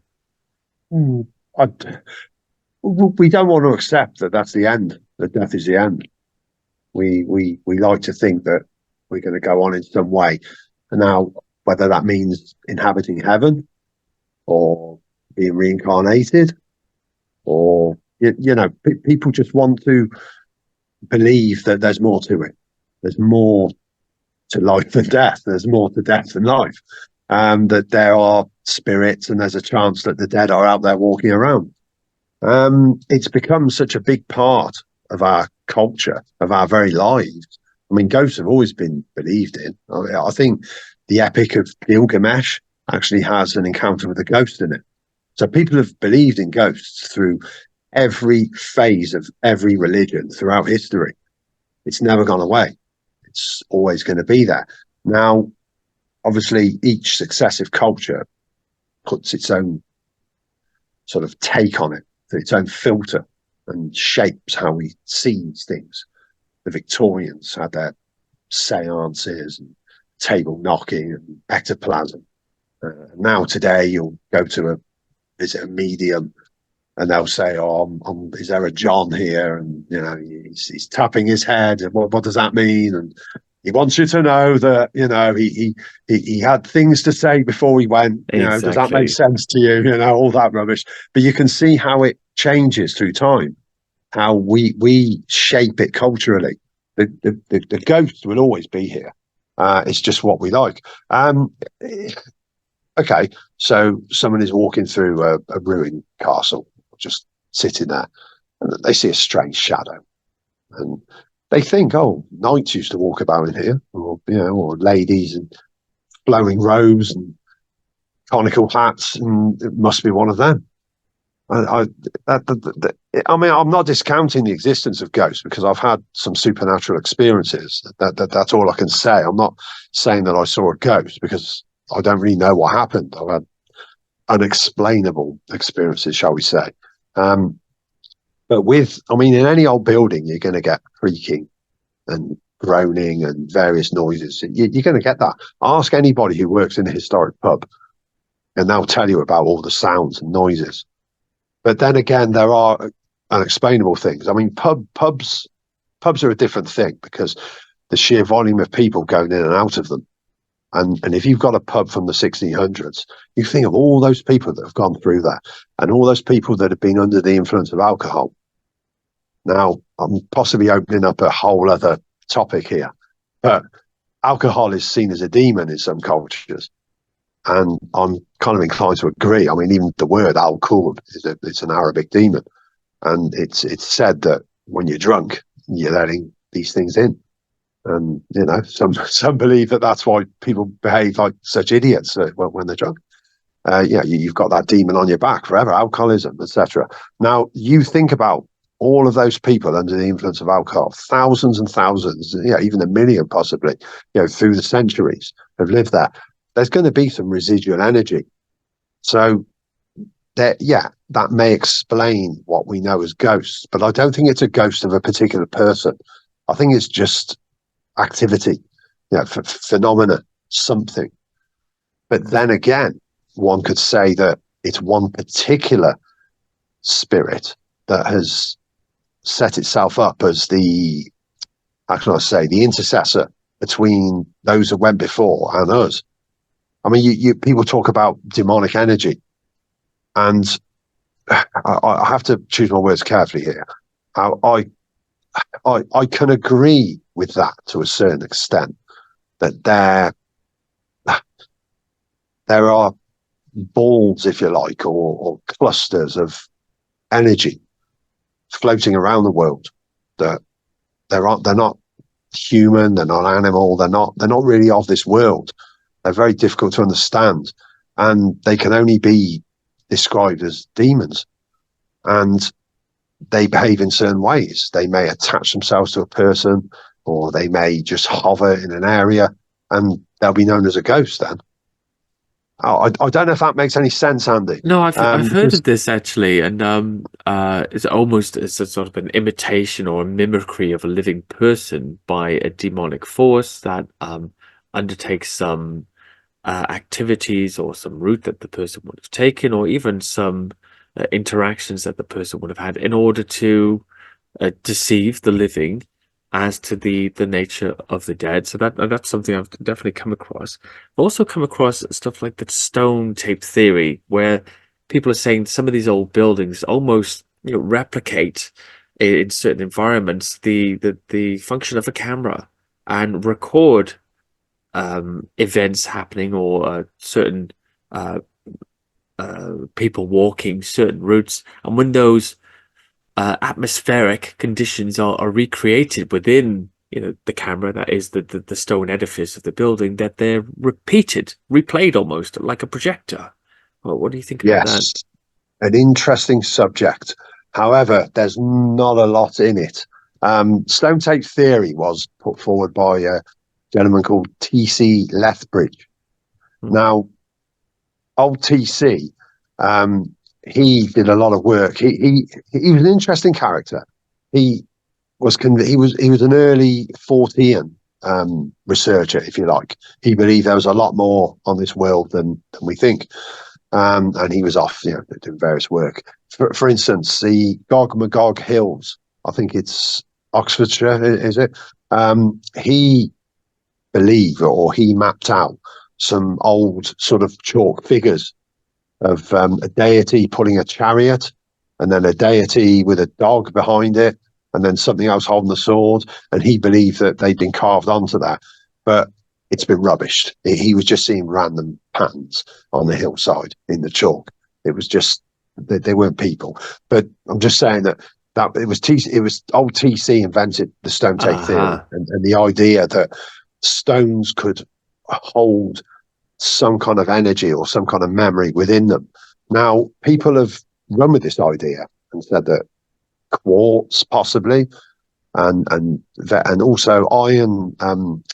Hmm. I, we don't want to accept that that's the end, that death is the end. We like to think that we're going to go on in some way. And now, whether that means inhabiting heaven or being reincarnated, or people just want to believe that there's more to it. There's more to life than death. There's more to death than life. That there are spirits, and there's a chance that the dead are out there walking around. It's become such a big part of our culture, of our very lives. I mean, ghosts have always been believed in. I think the Epic of Gilgamesh actually has an encounter with a ghost in it. So people have believed in ghosts through every phase of every religion throughout history. It's never gone away. It's always going to be there. Now, obviously, each successive culture puts its own sort of take on it, its own filter, and shapes how we see these things. The Victorians had their seances and table knocking and ectoplasm. Now today, you'll go to visit a medium, and they'll say, "Oh, is there a John here?" And he's tapping his head. What does that mean? And he wants you to know that he had things to say before he went. Does that make Exactly. sense to you? All that rubbish. But you can see how it changes through time, how we shape it culturally. The ghost will always be here. It's just what we like. Okay, so someone is walking through a ruined castle, just sitting there, and they see a strange shadow, and they think, "Oh, knights used to walk about in here, or ladies in flowing robes and conical hats, and it must be one of them." I mean, I'm not discounting the existence of ghosts, because I've had some supernatural experiences. That's all I can say. I'm not saying that I saw a ghost, because I don't really know what happened. I've had unexplainable experiences, shall we say. But in any old building, you're going to get creaking and groaning and various noises. You're going to get that. Ask anybody who works in a historic pub, and they'll tell you about all the sounds and noises. But then again, there are unexplainable things. I mean, pubs are a different thing, because the sheer volume of people going in and out of them. And if you've got a pub from the 1600s, you think of all those people that have gone through that, and all those people that have been under the influence of alcohol. Now, I'm possibly opening up a whole other topic here, but alcohol is seen as a demon in some cultures. And I'm kind of inclined to agree. I mean, even the word al-Qurb it's an Arabic demon. And it's said that when you're drunk, you're letting these things in. And, some believe that that's why people behave like such idiots when they're drunk. You've got that demon on your back forever, alcoholism, etc. Now, you think about all of those people under the influence of alcohol, thousands and thousands, even a million possibly, through the centuries have lived there. There's going to be some residual energy. So that may explain what we know as ghosts, but I don't think it's a ghost of a particular person. I think it's just activity, phenomena, something. But then again, one could say that it's one particular spirit that has set itself up as the intercessor between those that went before and us. I mean, people talk about demonic energy, and I have to choose my words carefully here. I can agree with that to a certain extent, that there are balls, if you like, or clusters of energy floating around the world that they're not human, they're not animal, they're not really of this world. They're very difficult to understand, and they can only be described as demons. And they behave in certain ways. They may attach themselves to a person, or they may just hover in an area, and they'll be known as a ghost then. I don't know if that makes any sense, Andy. No, I've heard Because of this actually, and it's a sort of an imitation or a mimicry of a living person by a demonic force that undertakes some activities or some route that the person would have taken, or even some interactions that the person would have had in order to deceive the living as to the nature of the dead. So that's something I've definitely come across. I've also come across stuff like the stone tape theory, where people are saying some of these old buildings almost, replicate in certain environments the function of a camera and record events happening, or certain uh, people walking certain routes. And when those atmospheric conditions are recreated within, the camera, that is the stone edifice of the building, that they're replayed almost like a projector. Well, what do you think about that? yes, an interesting subject. However, there's not a lot in it. Stone tape theory was put forward by a gentleman called T.C. Lethbridge. Hmm. Now, old TC, he did a lot of work. He was an interesting character. He was an early Fortean researcher, if you like. He believed there was a lot more on this world than we think, and he was off, doing various work. For instance, the Gog Magog Hills. I think it's Oxfordshire, is it? He believed, or he mapped out some old sort of chalk figures of a deity pulling a chariot, and then a deity with a dog behind it, and then something else holding the sword. And he believed that they'd been carved onto that, but it's been rubbished. He was just seeing random patterns on the hillside in the chalk. It was just they weren't people. But I'm just saying that it was old TC invented the stone tape theory, Aha. and the idea that stones could hold some kind of energy or some kind of memory within them. Now, people have run with this idea and said that quartz possibly, and also iron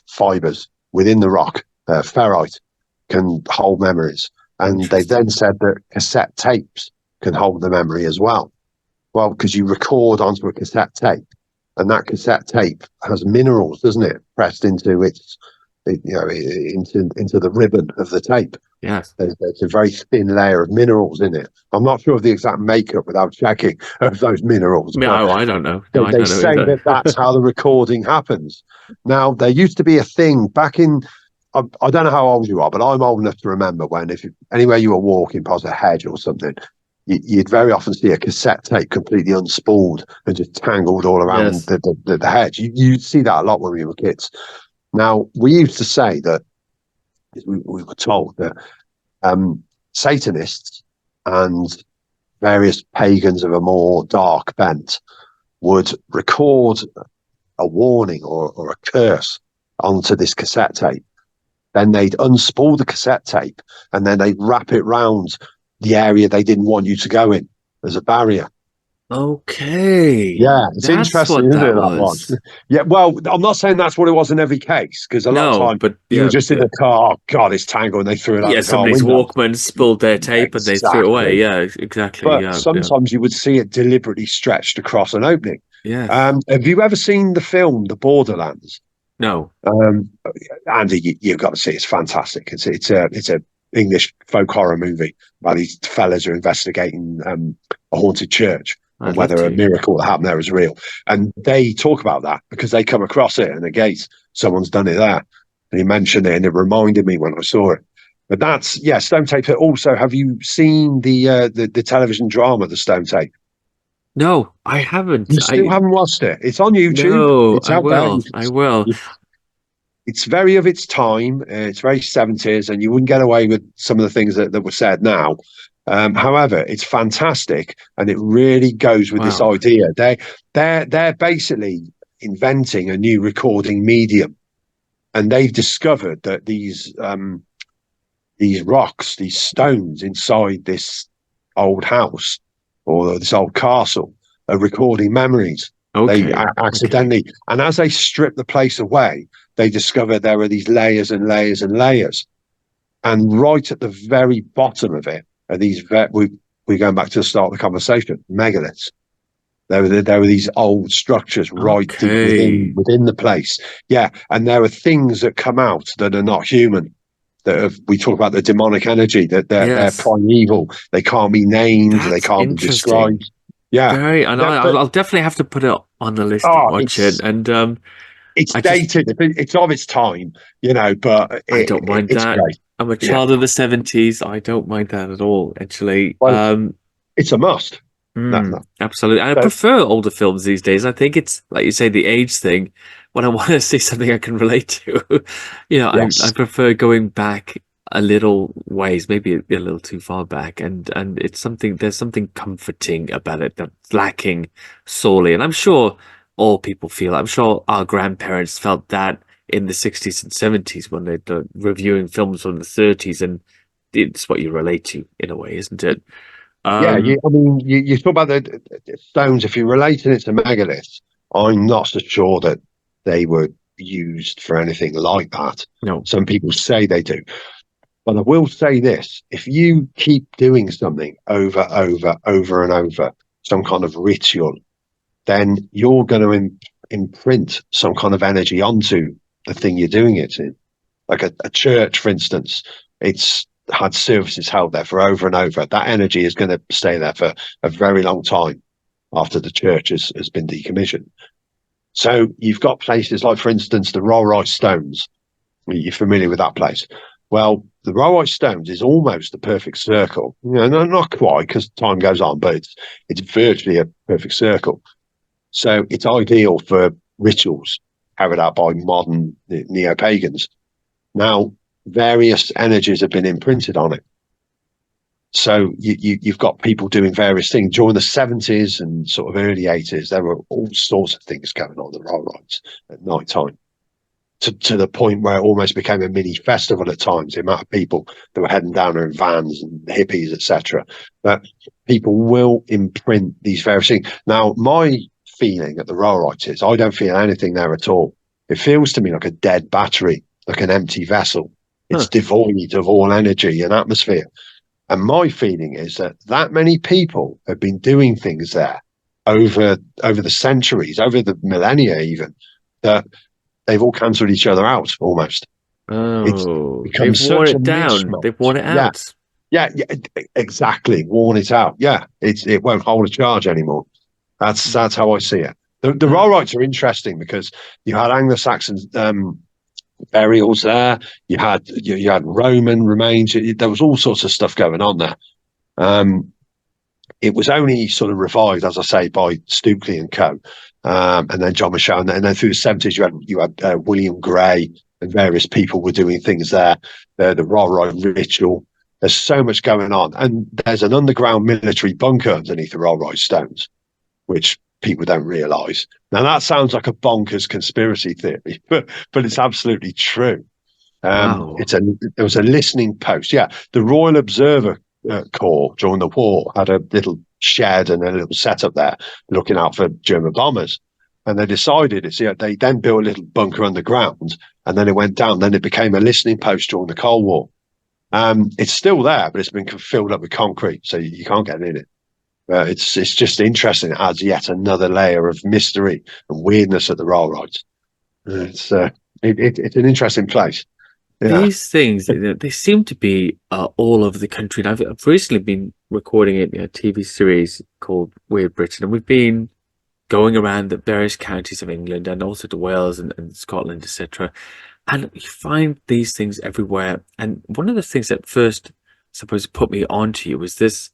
fibers within the rock, ferrite, can hold memories. And they then Interesting. said that cassette tapes can hold the memory as well. Well, because you record onto a cassette tape, and that cassette tape has minerals, doesn't it, pressed into into the ribbon of the tape. Yes. There's a very thin layer of minerals in it. I'm not sure of the exact makeup without checking of those minerals, but I don't know. No, they, I they don't know say either. that that's how the recording happens. Now, there used to be a thing back in, I don't know how old you are, but I'm old enough to remember when, anywhere you were walking past a hedge or something, you'd very often see a cassette tape completely unspooled and just tangled all around Yes. the hedge. You'd see that a lot when we were kids. Now, we used to say that we were told that Satanists and various pagans of a more dark bent would record a warning or a curse onto this cassette tape. Then they'd unspool the cassette tape, and then they'd wrap it round the area they didn't want you to go in as a barrier. Okay. Yeah, it's That's interesting, what isn't that it, that one? was. Yeah, well, I'm not saying that's what it was in every case, because a lot of No, time but you were just in the car, oh, God, it's tangled, and they threw it out yeah, the car somebody's window. Walkman spilled their tape and they threw it away. Exactly. Yeah, exactly. But Yeah, yeah. sometimes you would see it deliberately stretched across an opening. Yes. Have you ever seen the film The Borderlands? No. Um, Andy, you've got to see it. It's fantastic. It's a English folk horror movie where these fellas are investigating a haunted church and I'd love whether a to. miracle that happened there is real. And they talk about that because they come across it and the gates, someone's done it there. And he mentioned it and it reminded me when I saw it. But that's, yeah, Stone Tape. Also, have you seen the television drama, The Stone Tape? No, I haven't. You still haven't watched it. It's on YouTube. No, It's I out there. will. I will. it's very of its time. It's very 70s, and you wouldn't get away with some of the things that were said now. However, it's fantastic, and it really goes with this Wow. idea. They're basically inventing a new recording medium, and they've discovered that these rocks, these stones inside this old house or this old castle are recording memories. They Okay. Okay. accidentally, and as they strip the place away, they discover there are these layers and layers and layers. And right at the very bottom of it are we're going back to the start of the conversation, megaliths. There were these old structures right deep Okay. within the place. Yeah, and there are things that come out that are not human. We talk about the demonic energy, that they're Yes. primeval. They can't be named. They That's can't be interesting. described. Yeah, Very, and yeah, but I'll definitely have to put it on the list and oh, watch it. And it's I just dated. It's of its time, but I don't mind it's that. great. I'm a Yeah, child of the 70s. I don't mind that at all, actually. well, it's a must. No. Absolutely. I So prefer older films these days. I think it's like you say, the age thing. When I want to see something I can relate to, I yes, prefer going back a little ways, maybe a little too far back, and it's something. There's something comforting about it that's lacking sorely. And I'm sure all people feel. I'm sure our grandparents felt that in the 60s and 70s when they're reviewing films from the 30s, and it's what you relate to in a way, isn't it? yeah. Um, I mean, you talk about the stones. If you're relating it to megaliths, I'm not so sure that they were used for anything like that. no. Some people say they do. But I will say this, if you keep doing something over and over, some kind of ritual, then you're going to imprint some kind of energy onto the thing you're doing it in. Like a church, for instance, it's had services held there for over and over. That energy is going to stay there for a very long time after the church has been decommissioned. So you've got places like, for instance, the Rollright Stones. You're familiar with that place. Well, the Rollright Stones is almost the perfect circle. No, not quite because time goes on, but it's virtually a perfect circle. So it's ideal for rituals carried out by modern neo pagans. Now, various energies have been imprinted on it. So you've got people doing various things. During the 70s and sort of early 80s, there were all sorts of things going on the Rollrights at night time. To the point where it almost became a mini festival at times, the amount of people that were heading down there in vans and hippies, etc. But people will imprint these various things. Now, my feeling at the Rollright is I don't feel anything there at all. It feels to me like a dead battery, like an empty vessel. It's Huh. devoid of all energy and atmosphere. And my feeling is that many people have been doing things there over the centuries, over the millennia even, that they've all cancelled each other out almost. It's Oh, become they've worn such a it down. mismatch. They've worn it Yeah, out. yeah, exactly. Worn it out. Yeah, it won't hold a charge anymore. That's how I see it. The Huh. Rollrights are interesting because you had Anglo-Saxon burials there. You had Roman remains. There was all sorts of stuff going on there. Um, it was only sort of revived, as I say, by Stookley and Co. And then John Michelle, and then through the 70s, you had William Gray and various people were doing things there. The Rollright ritual. There's so much going on, and there's an underground military bunker underneath the Rollright Stones, which people don't realise. Now that sounds like a bonkers conspiracy theory, but it's absolutely true. Wow. There was a listening post. Yeah, the Royal Observer Corps during the war had a little shed and a little setup there, looking out for German bombers. And they decided they then built a little bunker underground, and then it went down. Then it became a listening post during the Cold War. It's still there, but it's been filled up with concrete, so you can't get in it. It's just interesting. It adds yet another layer of mystery and weirdness at the Rollrights. It's an interesting place. Yeah. These things, they seem to be all over the country. And I've recently been recording a TV series called Weird Britain, and we've been going around the various counties of England and also to Wales and Scotland, etc. And you find these things everywhere. And one of the things that first, I suppose, put me onto you was this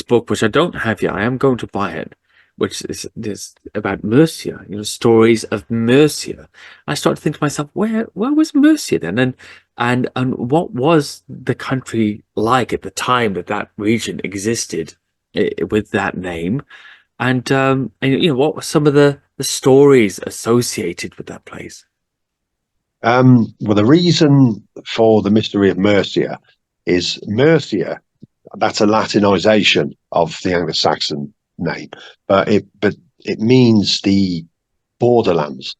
book, which I don't have yet. I am going to buy it, which is this about Mercia, stories of Mercia. I started to think to myself, where was Mercia then? And what was the country like at the time that that region existed with that name? And what were some of the stories associated with that place? Well, the reason for the mystery of Mercia is Mercia. That's a Latinization of the Anglo-Saxon name, but it means the borderlands.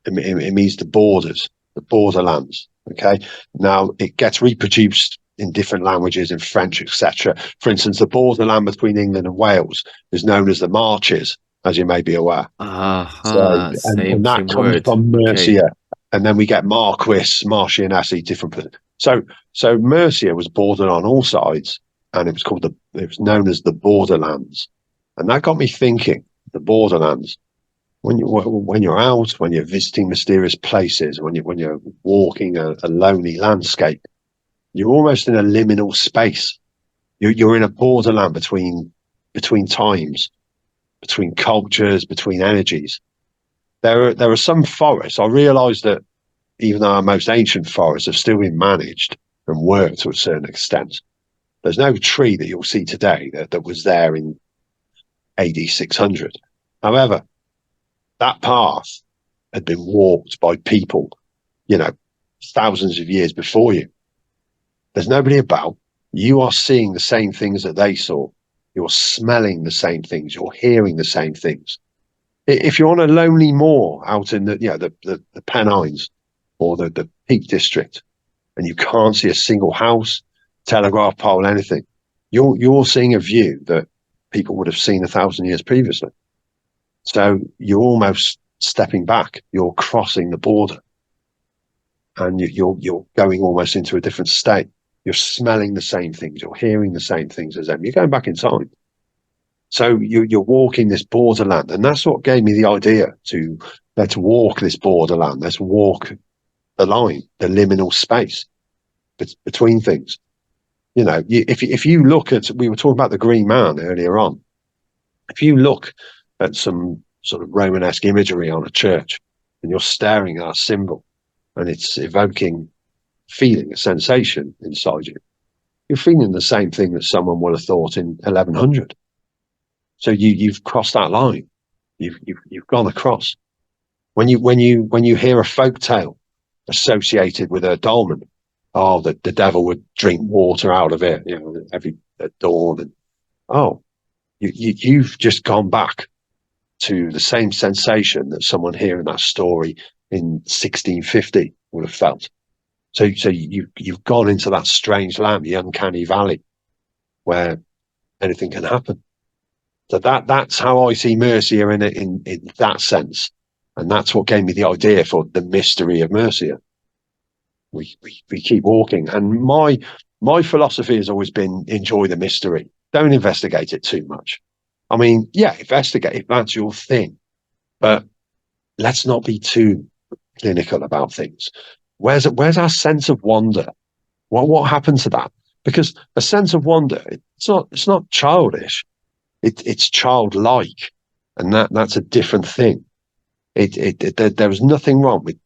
It means the borders, the borderlands. Okay. Now it gets reproduced in different languages, in French, etc. For instance, the borderland between England and Wales is known as the Marches, as you may be aware. So, Aha, and that same comes word. from Okay. Mercia, and then we get Marquis, Marchionessy, different. So Mercia was bordered on all sides, and it was known as the Borderlands, and that got me thinking. The Borderlands. When you're out, when you're visiting mysterious places, when you're walking a lonely landscape, you're almost in a liminal space. You're in a borderland between times, between cultures, between energies. There are some forests. I realise that even though our most ancient forests have still been managed and worked to a certain extent, there's no tree that you'll see today that was there in AD 600. However, that path had been walked by people, you know, thousands of years before you. There's nobody about. You are seeing the same things that they saw. You're smelling the same things. You're hearing the same things. If you're on a lonely moor out in the Pennines or the Peak District, and you can't see a single house, telegraph pole, anything, you're seeing a view that people would have seen 1,000 years previously. So you're almost stepping back. You're crossing the border, and you're going almost into a different state. You're smelling the same things. You're hearing the same things as them. You're going back in time. So you're walking this borderland, and that's what gave me the idea to let's walk this borderland. Let's walk the line, the liminal space between things. If you look at, we were talking about the Green Man earlier on. If you look at some sort of Romanesque imagery on a church, and you're staring at a symbol, and it's evoking feeling, a sensation inside you, you're feeling the same thing that someone would have thought in 1100. So you've crossed that line. You've gone across. When you hear a folk tale associated with a dolmen, oh, the devil would drink water out of it, every at dawn, and oh, you've just gone back to the same sensation that someone hearing that story in 1650 would have felt. So you've gone into that strange land, the uncanny valley, where anything can happen. So that's how I see Mercia in that sense, and that's what gave me the idea for the mystery of Mercia. We keep walking, and my philosophy has always been enjoy the mystery. Don't investigate it too much. I mean, yeah, investigate if that's your thing, but let's not be too clinical about things. Where's our sense of wonder? What happened to that? Because a sense of wonder, it's not childish. It's childlike, and that's a different thing. There was nothing wrong with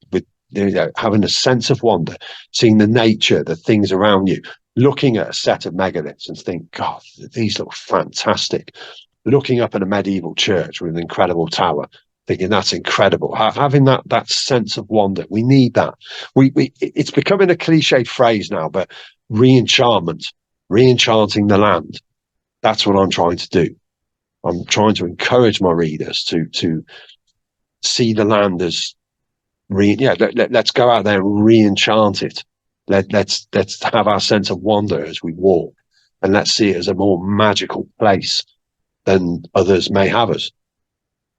having a sense of wonder, seeing the nature, the things around you, looking at a set of megaliths and think, God, these look fantastic. Looking up at a medieval church with an incredible tower, thinking that's incredible. Having that sense of wonder, we need that. It's becoming a cliched phrase now, but re-enchantment, re-enchanting the land. That's what I'm trying to do. I'm trying to encourage my readers to see the land as let's go out there and re-enchant it. Let's have our sense of wonder as we walk, and let's see it as a more magical place than others may have us,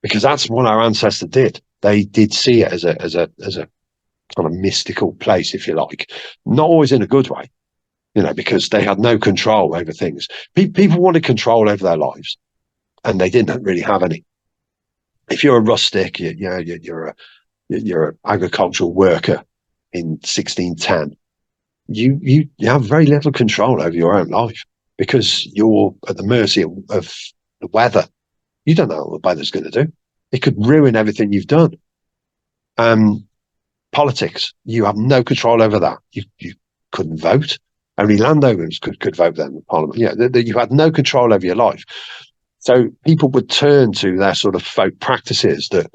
because that's what our ancestors did. They did see it as a kind of mystical place, if you like, not always in a good way, because they had no control over things. People wanted control over their lives, and they didn't really have any. If you're a rustic, you're an agricultural worker in 1610, you have very little control over your own life, because you're at the mercy of the weather. You don't know what the weather's going to do. It could ruin everything you've done. Politics, you have no control over that. You couldn't vote. Only landowners could vote then in Parliament. You had no control over your life. So people would turn to their sort of folk practices that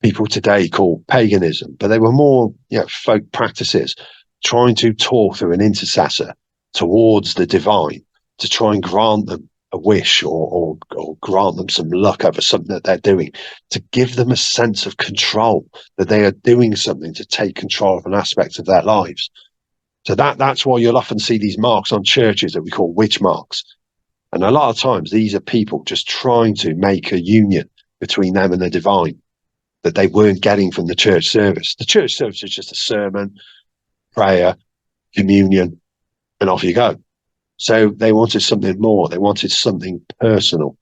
people today call paganism, but they were more folk practices, trying to talk through an intercessor towards the divine to try and grant them a wish or grant them some luck over something that they're doing, to give them a sense of control, that they are doing something to take control of an aspect of their lives. So that's why you'll often see these marks on churches that we call witch marks. And a lot of times these are people just trying to make a union between them and the divine that they weren't getting from the church service. The church service is just a sermon, prayer, communion, and off you go. So they wanted something more. They wanted something personal.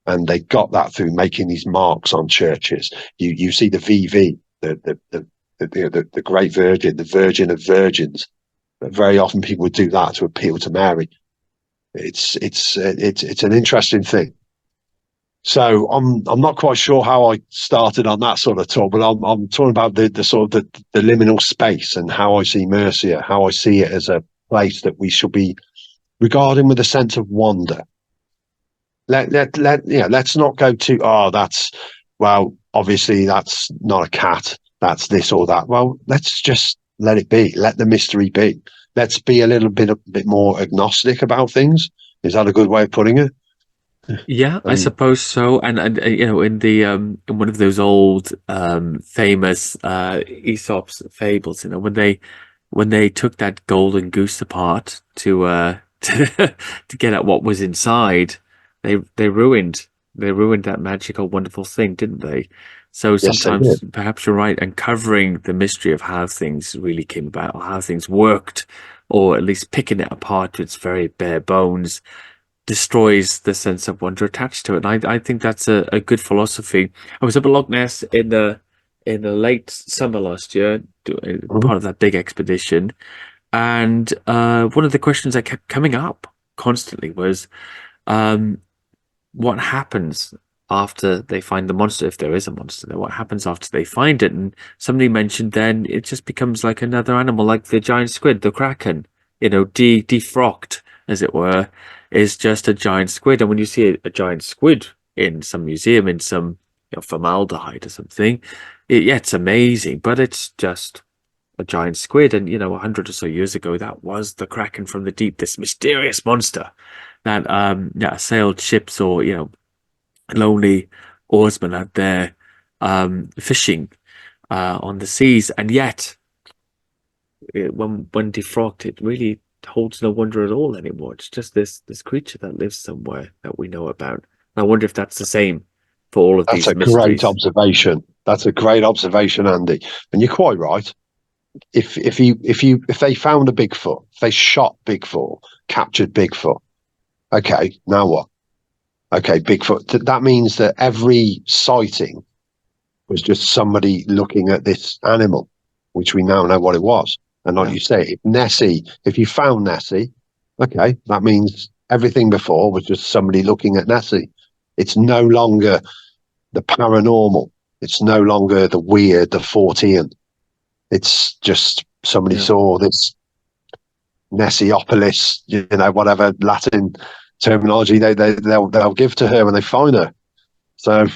And they got that through making these marks on churches. You see the VV, the Great Virgin, the Virgin of Virgins. But very often people would do that to appeal to Mary. It's an interesting thing. So I'm not quite sure how I started on that sort of talk, but I'm talking about the sort of the liminal space and how I see Mercia, how I see it as a place that we should be regarding with a sense of wonder. Let's not go to obviously that's not a cat, that's this or that. Well, let's just let it be. Let the mystery be. Let's be a bit more agnostic about things. Is that a good way of putting it? Yeah, I suppose so. And in the in one of those old famous Aesop's fables, when they took that golden goose apart to to get at what was inside, they ruined that magical, wonderful thing, didn't they? So Yes, they sometimes did. perhaps you're right, uncovering the mystery of how things really came about, or how things worked, or at least picking it apart to its very bare bones destroys the sense of wonder attached to it. And I think that's a good philosophy. I was up at Loch Ness in the late summer last year, Mhm. part of that big expedition, and one of the questions that kept coming up constantly was, um, what happens after they find the monster, if there is a monster there? What happens after they find it? And somebody mentioned then it just becomes like another animal, like the giant squid, the kraken, defrocked, as it were, is just a giant squid. And when you see a giant squid in some museum, in some formaldehyde or something, it's amazing, but it's just a giant squid. And 100 or so years ago, that was the kraken from the deep, this mysterious monster that sailed ships, or lonely oarsmen out there fishing on the seas. And yet when defrocked, it really holds no wonder at all anymore. It's just this creature that lives somewhere that we know about. And I wonder if that's the same for all of That's these a great mysteries. observation. That's a great observation, Andy. And you're quite right. If they found a Bigfoot, if they shot Bigfoot, captured Bigfoot, okay, now what? Okay, Bigfoot. That means that every sighting was just somebody looking at this animal, which we now know what it was. And like Yeah, you say, if you found Nessie, okay, that means everything before was just somebody looking at Nessie. It's no longer the paranormal. It's no longer the weird, the Fortean. It's just somebody yeah, saw this Nessiopolis, whatever Latin terminology they'll give to her when they find her. So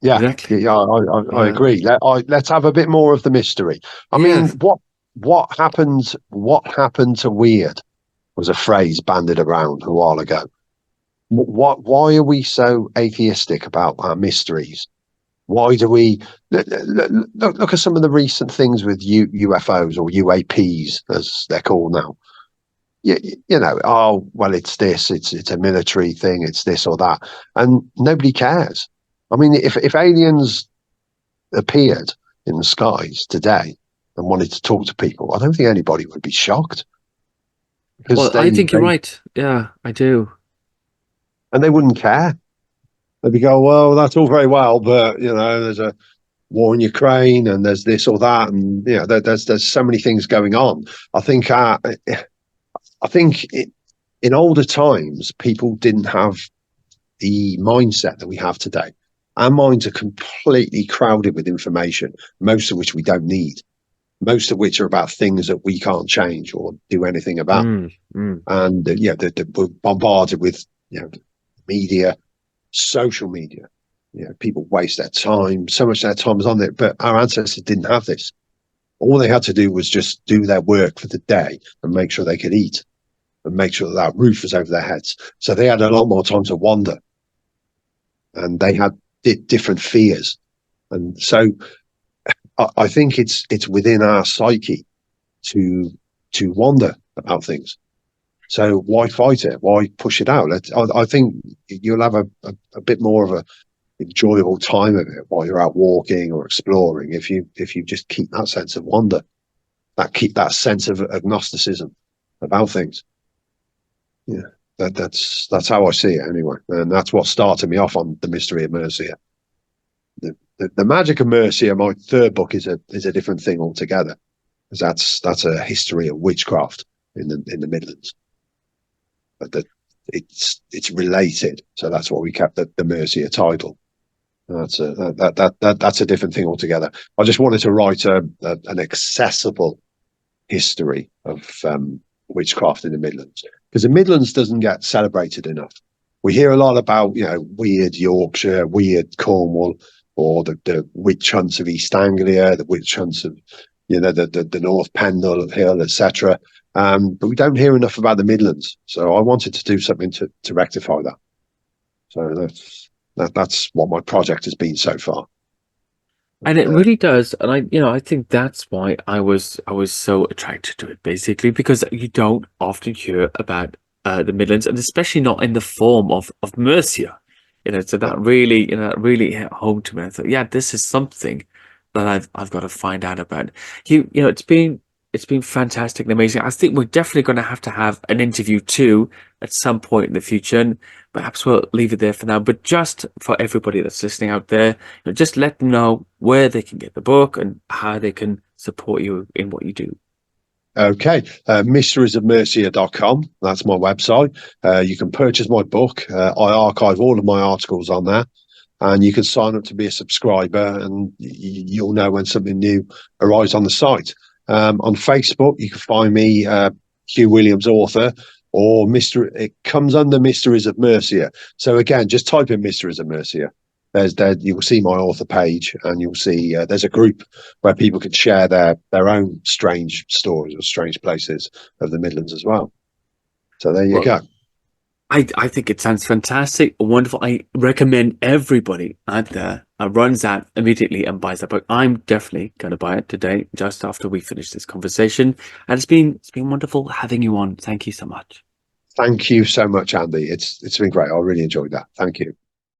yeah, exactly. yeah, I Yeah, agree. Let's have a bit more of the mystery. I yeah. mean, what happened? What happened to weird was a phrase bandied around a while ago. Why are we so atheistic about our mysteries? Why do we look at some of the recent things with UFOs or UAPs as they're called now? Oh well, it's this, it's a military thing, it's this or that, and nobody cares. I mean, if aliens appeared in the skies today and wanted to talk to people, I don't think anybody would be shocked because Well, I think you're right. Yeah, I do. they wouldn't care. They'd be going, well, that's all very well, but there's a war in Ukraine and there's this or that, and there's so many things going on. I think in older times people didn't have the mindset that we have today. Our minds are completely crowded with information, most of which we don't need, most of which are about things that we can't change or do anything about. Mm, mm. And we're bombarded with media, social media. People waste their time. So much of their time is on it, but our ancestors didn't have this. All they had to do was just do their work for the day and make sure they could eat and make sure that roof was over their heads. So they had a lot more time to wander, and they had different fears. And so I think it's within our psyche to wander about things. So why fight it? Why push it out? I think you'll have a bit more of a enjoyable time of it while you're out walking or exploring if you just keep that sense of wonder, keep that sense of agnosticism about things. Yeah, that's how I see it anyway, and that's what started me off on the mystery of Mercia. The magic of Mercia, my third book, is a different thing altogether, because that's a history of witchcraft in the Midlands. But it's related, so that's why we kept the Mercia title. That's a different thing altogether. I just wanted to write an accessible history of witchcraft in the Midlands, because the Midlands doesn't get celebrated enough. We hear a lot about weird Yorkshire, weird Cornwall, or the witch hunts of East Anglia, the witch hunts of the North Pendle Hill, etc. But we don't hear enough about the Midlands. So I wanted to do something to rectify that. So that's what my project has been so far. And it really does. And I think that's why I was so attracted to it, basically, because you don't often hear about the Midlands, and especially not in the form of Mercia. So that really hit home to me. I thought, yeah, this is something that I've got to find out about. It's been fantastic and amazing. I think we're definitely going to have an interview too at some point in the future, and perhaps we'll leave it there for now. But just for everybody that's listening out there, just let them know where they can get the book and how they can support you in what you do. Okay, mysteriesofmercia.com. That's my website. You can purchase my book. I archive all of my articles on there, and you can sign up to be a subscriber, and you'll know when something new arrives on the site. On Facebook, you can find me, Hugh Williams, author, or it comes under Mysteries of Mercia. So again, just type in Mysteries of Mercia. You will see my author page, and you'll see there's a group where people can share their own strange stories or strange places of the Midlands as well. So there you go. I think it sounds fantastic, wonderful. I recommend everybody out there runs out immediately and buys that book. I'm definitely going to buy it today, just after we finish this conversation. And it's been wonderful having you on. Thank you so much. Thank you so much, Andy. It's been great. I really enjoyed that. Thank you.